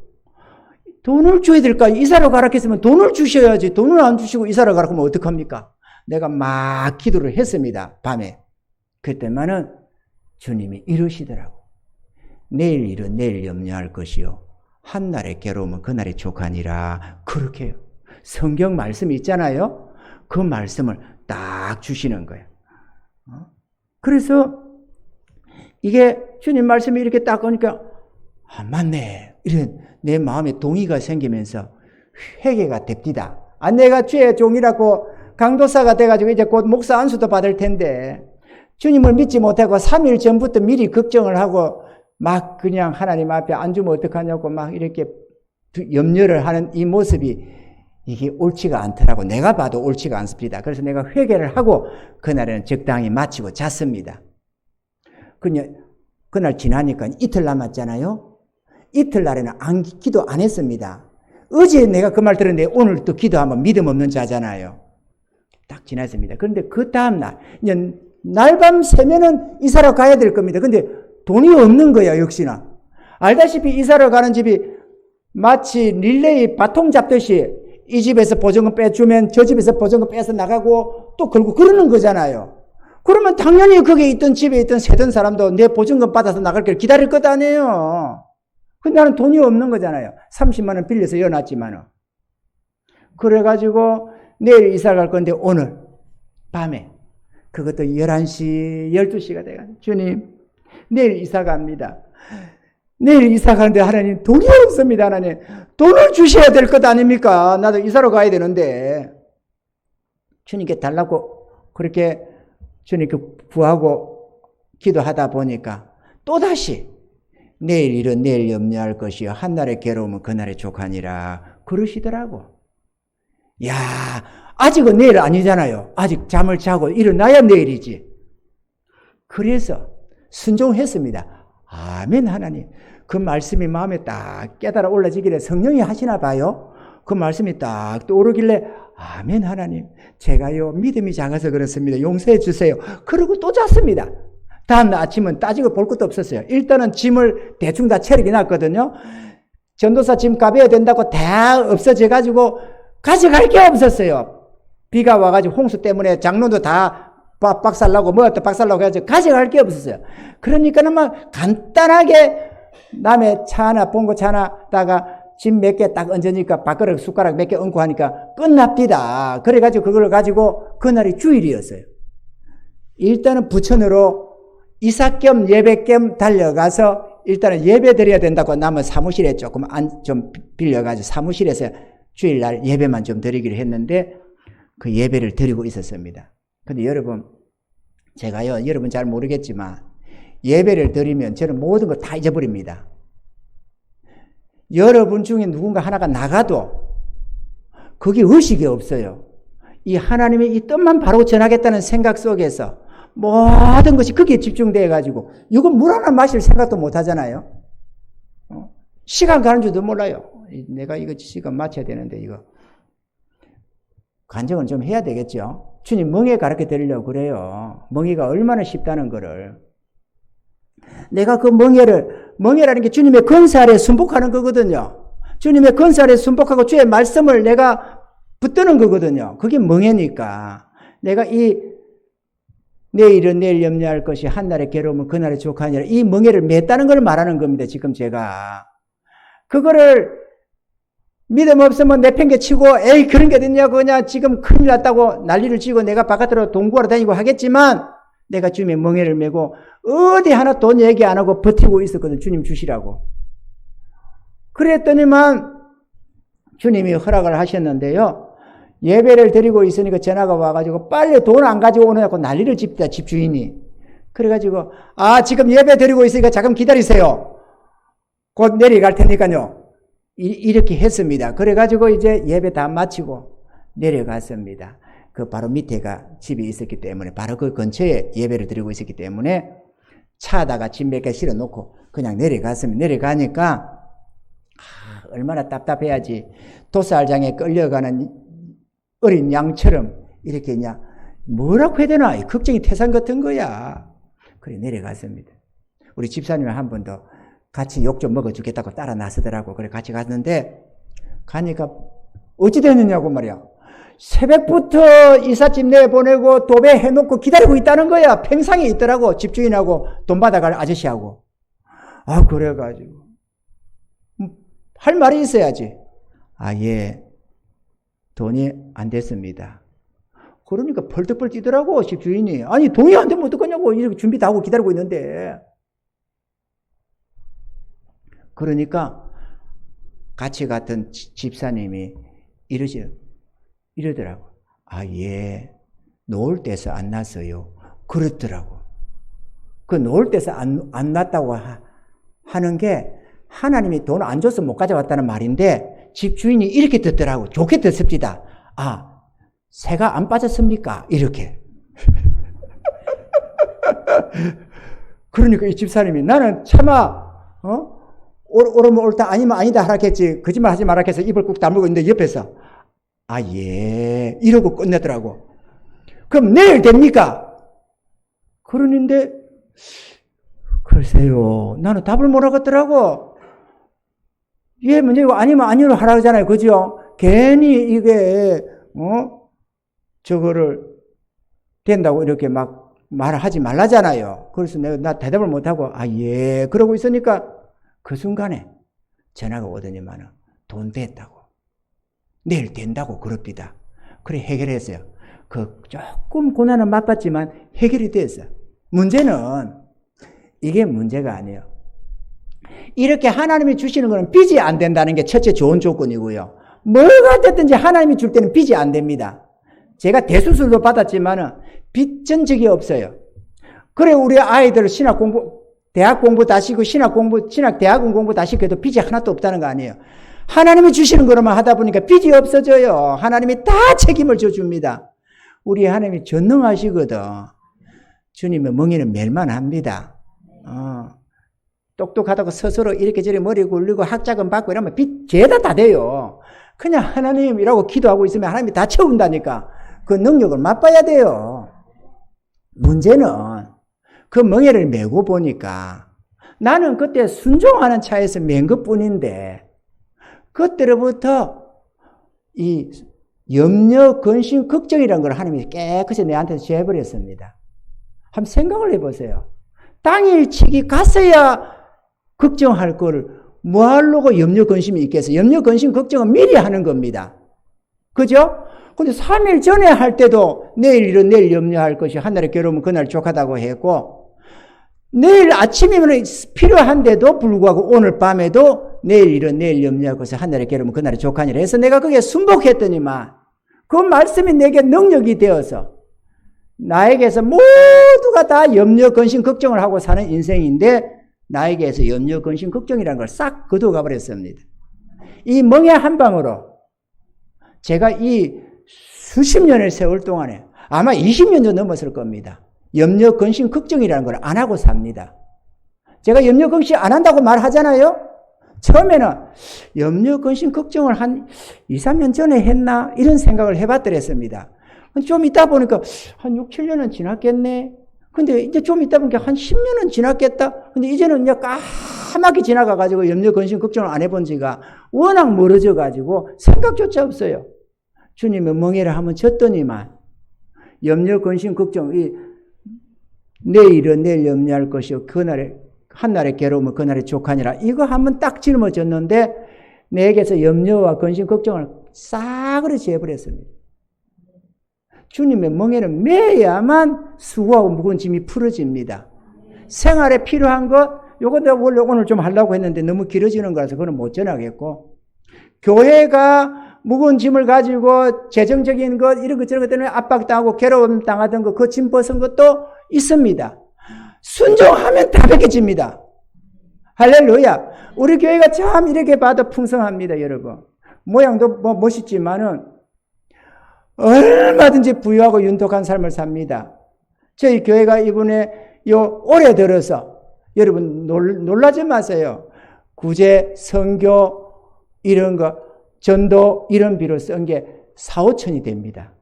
돈을 줘야 될까요? 이사로 가라 했으면 돈을 주셔야지. 돈을 안 주시고 이사로 가라 하면 어떡합니까? 내가 막 기도를 했습니다. 밤에. 그때만은 주님이 이러시더라고. 내일 일은 내일 염려할 것이요. 한날의 괴로움은 그날의 족하니라. 그렇게 해요. 성경 말씀이 있잖아요. 그 말씀을 딱 주시는 거예요. 그래서 이게 주님 말씀이 이렇게 딱 오니까 아, 맞네. 이런 내 마음에 동의가 생기면서 회개가 됩디다. 아, 내가 주의 종이라고 강도사가 돼가지고 이제 곧 목사 안수도 받을 텐데 주님을 믿지 못하고 3일 전부터 미리 걱정을 하고 막 그냥 하나님 앞에 안 주면 어떡하냐고 막 이렇게 염려를 하는 이 모습이 이게 옳지가 않더라고. 내가 봐도 옳지가 않습니다. 그래서 내가 회개를 하고 그날은 적당히 마치고 잤습니다. 그날 지나니까 이틀 남았잖아요. 이틀날에는 기도 안 했습니다. 어제 내가 그 말 들었는데 오늘 또 기도하면 믿음 없는 자잖아요. 딱 지났습니다. 그런데 그 다음날 날밤 새면은 이사를 가야 될 겁니다. 근데 돈이 없는 거야, 역시나. 알다시피 이사를 가는 집이 마치 릴레이 바통 잡듯이 이 집에서 보증금 빼주면 저 집에서 보증금 빼서 나가고 또 걸고 그러는 거잖아요. 그러면 당연히 거기에 있던 집에 있던 세던 사람도 내 보증금 받아서 나갈 길 기다릴 것 아니에요. 근데 나는 돈이 없는 거잖아요. 30만 원 빌려서 여놨지만은. 그래가지고 내일 이사 갈 건데 오늘 밤에 그것도 11시, 12시가 돼가지고 주님 내일 이사 갑니다. 내일 이사 가는데 하나님 돈이 없습니다. 하나님 돈을 주셔야 될 것 아닙니까? 나도 이사로 가야 되는데 주님께 달라고 그렇게 주님께 구하고 기도하다 보니까 또다시 내일 일은 내일 염려할 것이요 한날의 괴로움은 그날의 족하니라 그러시더라고. 야, 아직은 내일 아니잖아요. 아직 잠을 자고 일어나야 내일이지. 그래서 순종했습니다. 아멘. 하나님 그 말씀이 마음에 딱 깨달아 올라지길래 성령이 하시나 봐요. 그 말씀이 딱 떠오르길래 아멘. 하나님 제가요 믿음이 작아서 그렇습니다. 용서해 주세요. 그러고 또 잤습니다. 다음날 아침은 따지고 볼 것도 없었어요. 일단은 짐을 대충 다 체력이 났거든요. 전도사 짐 가벼워야 된다고 다 없어져가지고 가져갈 게 없었어요. 비가 와가지고 홍수 때문에 장로도 다 박살나고 뭐또 박살나고 해가지고 가져갈 게 없었어요. 그러니까는 막 간단하게 남의 차 하나 봉고 차 하나다가 짐 몇 개 딱 얹으니까 밥그릇 숟가락 몇 개 얹고 하니까 끝납디다. 그래가지고 그걸 가지고 그날이 주일이었어요. 일단은 부천으로 이사 겸 예배 겸 달려가서 일단은 예배 드려야 된다고 남은 사무실에 조금 좀 빌려가지고 사무실에서 주일날 예배만 좀 드리기로 했는데 그 예배를 드리고 있었습니다. 근데 여러분 제가요 여러분 잘 모르겠지만 예배를 드리면 저는 모든 걸 다 잊어버립니다. 여러분 중에 누군가 하나가 나가도 그게 의식이 없어요. 이 하나님의 이 뜻만 바로 전하겠다는 생각 속에서 모든 것이 거기에 집중되어 가지고 이거 물 하나 마실 생각도 못 하잖아요. 시간 가는 줄도 몰라요. 내가 이거 시간 맞춰야 되는데 이거 간증은 좀 해야 되겠죠. 주님 멍에 가르쳐 드리려고 그래요. 멍에가 얼마나 쉽다는 거를. 내가 그 멍에라는 게 주님의 권세 아래 순복하는 거거든요. 주님의 권세 아래 순복하고 주의 말씀을 내가 붙드는 거거든요. 그게 멍에니까. 내가 내일은 내일 염려할 것이 한날의 괴로움은 그날의 족하니라. 이 멍에를 맸다는 걸 말하는 겁니다. 지금 제가. 그거를 믿음 없으면 내팽개치고 에이 그런 게 어딨냐고 그냥 지금 큰일 났다고 난리를 치고 내가 바깥으로 돈 구하러 다니고 하겠지만 내가 주님의 멍에를 메고 어디 하나 돈 얘기 안 하고 버티고 있었거든. 주님 주시라고. 그랬더니만 주님이 허락을 하셨는데요. 예배를 드리고 있으니까 전화가 와가지고 빨리 돈 안 가지고 오느냐고 난리를 칩니다. 집주인이. 그래가지고 지금 예배 드리고 있으니까 잠깐 기다리세요. 곧 내려갈 테니까요. 이렇게 했습니다. 그래가지고 이제 예배 다 마치고 내려갔습니다. 그 바로 밑에가 집이 있었기 때문에 바로 그 근처에 예배를 드리고 있었기 때문에 차에다가 짐 몇 개 실어 놓고 그냥 내려갔습니다. 내려가니까 얼마나 답답해야지. 도살장에 끌려가는 어린 양처럼 이렇게 그냥 뭐라고 해야 되나 걱정이 태산 같은 거야. 그래 내려갔습니다. 우리 집사님이 한 번 더 같이 욕 좀 먹어주겠다고 따라 나서더라고. 그래 같이 갔는데 가니까 어찌 됐느냐고 말이야. 새벽부터 이삿짐 내보내고 도배해놓고 기다리고 있다는 거야. 평상에 있더라고. 집주인하고 돈 받아갈 아저씨하고. 그래가지고 할 말이 있어야지. 예, 돈이 안 됐습니다. 그러니까 펄떡펄 뛰더라고, 집주인이. 아니, 동의 안 되면 어떡하냐고, 이렇게 준비 다 하고 기다리고 있는데. 그러니까 같이 갔던 집사님이 이러더라고. 아, 예, 놓을 때서 안 났어요. 그렇더라고. 그 놓을 때서 안 났다고 하는 게 하나님이 돈 안 줘서 못 가져왔다는 말인데 집주인이 이렇게 듣더라고. 좋게 듣습니다. 아, 새가 안 빠졌습니까? 이렇게. 그러니까 이 집사님이 나는 차마 옳으면 옳다 아니면 아니다 하라겠지. 거짓말 하지 말라겠어. 입을 꾹 다물고 있는데 옆에서 아, 예 이러고 끝내더라고. 그럼 내일 됩니까? 그러는데 글쎄요, 나는 답을 못 하겠더라고. 예 문제고 아니면 아니로 하라 하잖아요. 그죠? 괜히 이게 저거를 된다고 이렇게 막 말을 하지 말라잖아요. 그래서 나 대답을 못 하고 아, 예 그러고 있으니까 그 순간에 전화가 오더니만은 돈 됐다고. 내일 된다고 그럽니다. 그래 해결했어요. 그 조금 고난은 맛봤지만 해결이 됐어요. 문제는 이게 문제가 아니에요. 이렇게 하나님이 주시는 것은 빚이 안 된다는 게 첫째 좋은 조건이고요. 뭐가 됐든지 하나님이 줄 때는 빚이 안 됩니다. 제가 대수술도 받았지만은 빚진 적이 없어요. 그래 우리 아이들 대학 공부 다 시키고 대학원 공부 다 시켜도 빚이 하나도 없다는 거 아니에요. 하나님이 주시는 것만 하다 보니까 빚이 없어져요. 하나님이 다 책임을 져줍니다. 우리 하나님이 전능하시거든. 주님의 멍에는 멸만합니다. 똑똑하다고 스스로 이렇게 머리 굴리고 학자금 받고 이러면 빚 죄다 다 돼요. 그냥 하나님이라고 기도하고 있으면 하나님이 다 채운다니까. 그 능력을 맛봐야 돼요. 문제는 그 멍에를 메고 보니까 나는 그때 순종하는 차에서 맨 것뿐인데 그때로부터 이 염려, 근심, 걱정이라는 걸 하나님이 깨끗이 내한테 제해버렸습니다. 한번 생각을 해보세요. 당일치기 갔어야 걱정할 걸 뭐하려고 염려, 근심이 있겠어요? 염려, 근심, 걱정은 미리 하는 겁니다. 그죠? 근데 3일 전에 할 때도 내일 염려할 것이 한날에 괴로우면 그날 족하다고 했고 내일 아침이면 필요한데도 불구하고 오늘 밤에도 내일 염려할 것이 한날에 괴로우면 그날에 족하니라 해서 내가 그게 순복했더니만 그 말씀이 내게 능력이 되어서 나에게서 모두가 다 염려, 근심, 걱정을 하고 사는 인생인데 나에게서 염려, 근심, 걱정이라는 걸 싹 거두어가 버렸습니다. 이 멍에 한 방으로 제가 이 수십 년의 세월 동안에 아마 20년도 넘었을 겁니다. 염려, 근심, 걱정이라는 걸 안 하고 삽니다. 제가 염려, 근심 안 한다고 말하잖아요. 처음에는 염려, 근심, 걱정을 한 2, 3년 전에 했나 이런 생각을 해봤더랬습니다. 좀 있다 보니까 한 6, 7년은 지났겠네. 근데 이제 좀 있다 보니까 한 10년은 지났겠다. 근데 이제는 이제 까맣게 지나가가지고 염려, 근심, 걱정을 안 해본 지가 워낙 멀어져가지고 생각조차 없어요. 주님의 멍에를 한번 쳤더니만 염려, 근심, 걱정, 내일 염려할 것이요. 한날에 괴로우면 그날에 족하니라. 이거 한번 딱 짊어졌는데 내게서 염려와 근심, 걱정을 싸그리 제해버렸습니다. 주님의 멍에는 매야만 수고하고 무거운 짐이 풀어집니다. 생활에 필요한 것, 요거 내가 원래 오늘 좀 하려고 했는데 너무 길어지는 거라서 그건 못 전하겠고, 교회가 무거운 짐을 가지고 재정적인 것, 이런 것 저런 것 때문에 압박당하고 괴로움 당하던 것, 그 짐 벗은 것도 있습니다. 순종하면 다 벗겨집니다. 할렐루야. 우리 교회가 참 이렇게 봐도 풍성합니다, 여러분. 모양도 뭐 멋있지만은 얼마든지 부유하고 윤택한 삶을 삽니다. 저희 교회가 이번에 올해 들어서 여러분 놀라지 마세요. 구제, 선교 이런 거, 전도 이런 비로 쓴 게 4, 5천이 됩니다.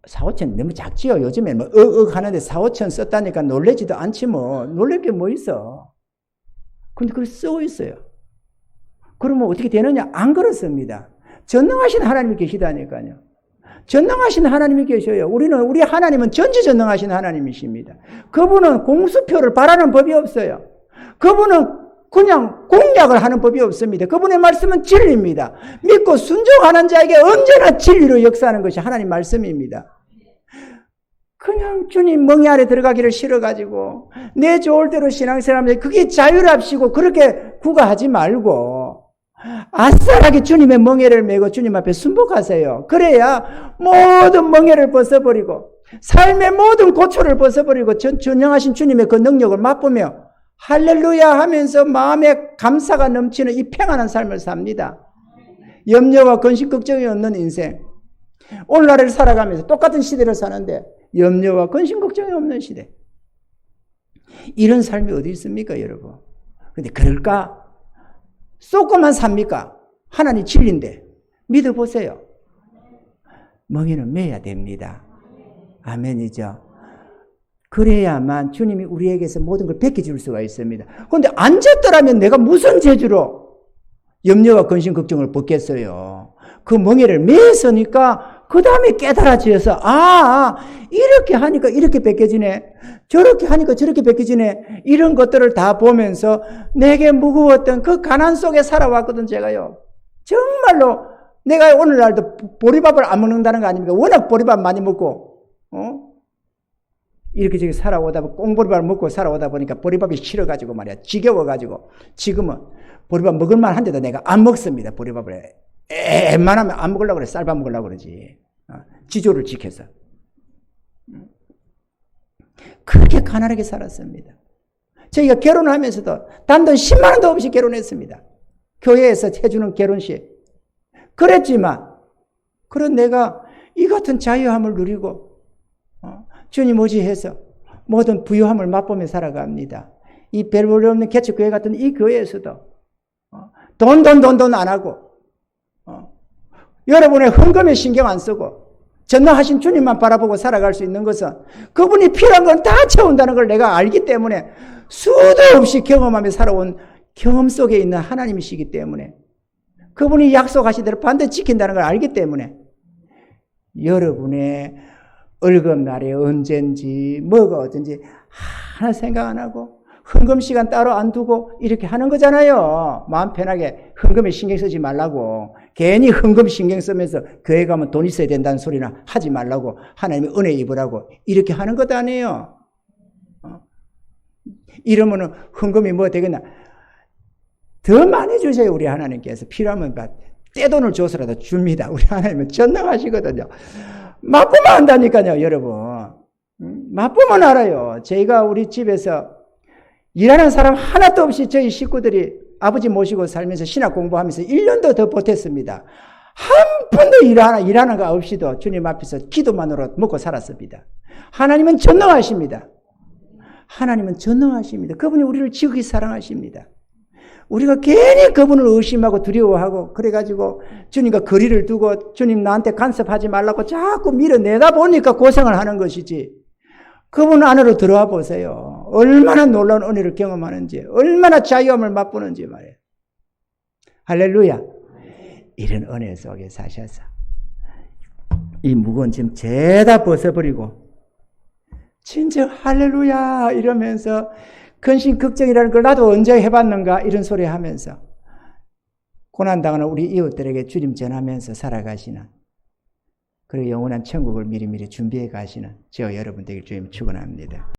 4, 5천 너무 작지요. 요즘에 뭐 하는데 4, 5천 썼다니까 놀래지도 않지 뭐. 놀랄 게 뭐 있어. 근데 그걸 쓰고 있어요. 그러면 어떻게 되느냐? 안 그렇습니다. 전능하신 하나님이 계시다니까요. 전능하신 하나님이 계셔요. 우리 하나님은 전지전능하신 하나님이십니다. 그분은 공수표를 바라는 법이 없어요. 그분은 그냥 공략을 하는 법이 없습니다. 그분의 말씀은 진리입니다. 믿고 순종하는 자에게 언제나 진리로 역사하는 것이 하나님 말씀입니다. 그냥 주님 멍에 아래 들어가기를 싫어가지고 내 좋을 대로 신앙생활하면서 그게 자유랍시고 그렇게 구가하지 말고 아싸하게 주님의 멍에를 메고 주님 앞에 순복하세요. 그래야 모든 멍에를 벗어버리고 삶의 모든 고초를 벗어버리고 전능하신 주님의 그 능력을 맛보며 할렐루야 하면서 마음에 감사가 넘치는 이 평안한 삶을 삽니다. 염려와 근심 걱정이 없는 인생. 오늘날을 살아가면서 똑같은 시대를 사는데 염려와 근심 걱정이 없는 시대. 이런 삶이 어디 있습니까, 여러분? 근데 그럴까? 쏟고만 삽니까? 하나님 진리인데 믿어보세요. 멍에는 매야 됩니다. 아멘이죠. 그래야만 주님이 우리에게서 모든 걸 베껴줄 수가 있습니다. 그런데 안 졌더라면 내가 무슨 재주로 염려와 근심 걱정을 벗겠어요. 그 멍에를 매었으니까 그 다음에 깨달아져서 이렇게 하니까 이렇게 벗겨지네. 저렇게 하니까 저렇게 벗겨지네. 이런 것들을 다 보면서 내게 무거웠던 그 가난 속에 살아왔거든 제가요. 정말로 내가 오늘날도 보리밥을 안 먹는다는 거 아닙니까? 워낙 보리밥 많이 먹고 이렇게 저렇게 살아오다 보니까 꽁보리밥을 먹고 살아오다 보니까 보리밥이 싫어가지고 말이야. 지겨워가지고 지금은 보리밥 먹을만 한데도 내가 안 먹습니다. 보리밥을 웬만하면 안 먹으려고 그래. 쌀밥 먹으려고 그러지. 지조를 지켜서. 그렇게 가난하게 살았습니다. 저희가 결혼하면서도 단돈 10만 원도 없이 결혼했습니다. 교회에서 해주는 결혼식. 그랬지만 그런 내가 이 같은 자유함을 누리고 주님 의지해서 모든 부유함을 맛보며 살아갑니다. 이 별 볼 없는 개척교회 같은 이 교회에서도 돈 안 하고 여러분의 헌금에 신경 안 쓰고 전능하신 주님만 바라보고 살아갈 수 있는 것은 그분이 필요한 건 다 채운다는 걸 내가 알기 때문에 수도 없이 경험하며 살아온 경험 속에 있는 하나님이시기 때문에 그분이 약속하신 대로 반드시 지킨다는 걸 알기 때문에 여러분의 월급날에 언젠지 뭐가 어쩐지 하나 생각 안 하고 헌금 시간 따로 안 두고 이렇게 하는 거잖아요. 마음 편하게 헌금에 신경 쓰지 말라고. 괜히 헌금 신경 쓰면서 교회 가면 돈 있어야 된다는 소리나 하지 말라고. 하나님이 은혜 입으라고 이렇게 하는 것 아니에요. 이러면은 헌금이 뭐 되겠나. 더 많이 주세요. 우리 하나님께서 필요하면 떼돈을 줘서라도 줍니다. 우리 하나님은 전능하시거든요. 맛보면 안다니까요, 여러분. 맛보면 알아요. 저희가 우리 집에서 일하는 사람 하나도 없이 저희 식구들이 아버지 모시고 살면서 신학 공부하면서 1년도 더 버텼습니다. 한 푼도 일하는 거 없이도 주님 앞에서 기도만으로 먹고 살았습니다. 하나님은 전능하십니다. 하나님은 전능하십니다. 그분이 우리를 지극히 사랑하십니다. 우리가 괜히 그분을 의심하고 두려워하고 그래가지고 주님과 거리를 두고 주님 나한테 간섭하지 말라고 자꾸 밀어내다 보니까 고생을 하는 것이지. 그분 안으로 들어와 보세요. 얼마나 놀라운 은혜를 경험하는지, 얼마나 자유함을 맛보는지 말이에요. 할렐루야. 이런 은혜 속에 사셔서 이 무거운 짐 죄다 벗어버리고 진정 할렐루야 이러면서 근심 걱정이라는 걸 나도 언제 해봤는가 이런 소리 하면서 고난당하는 우리 이웃들에게 주님 전하면서 살아가시는 그리고 영원한 천국을 미리미리 준비해 가시는 저와 여러분 되길 주님 축원합니다.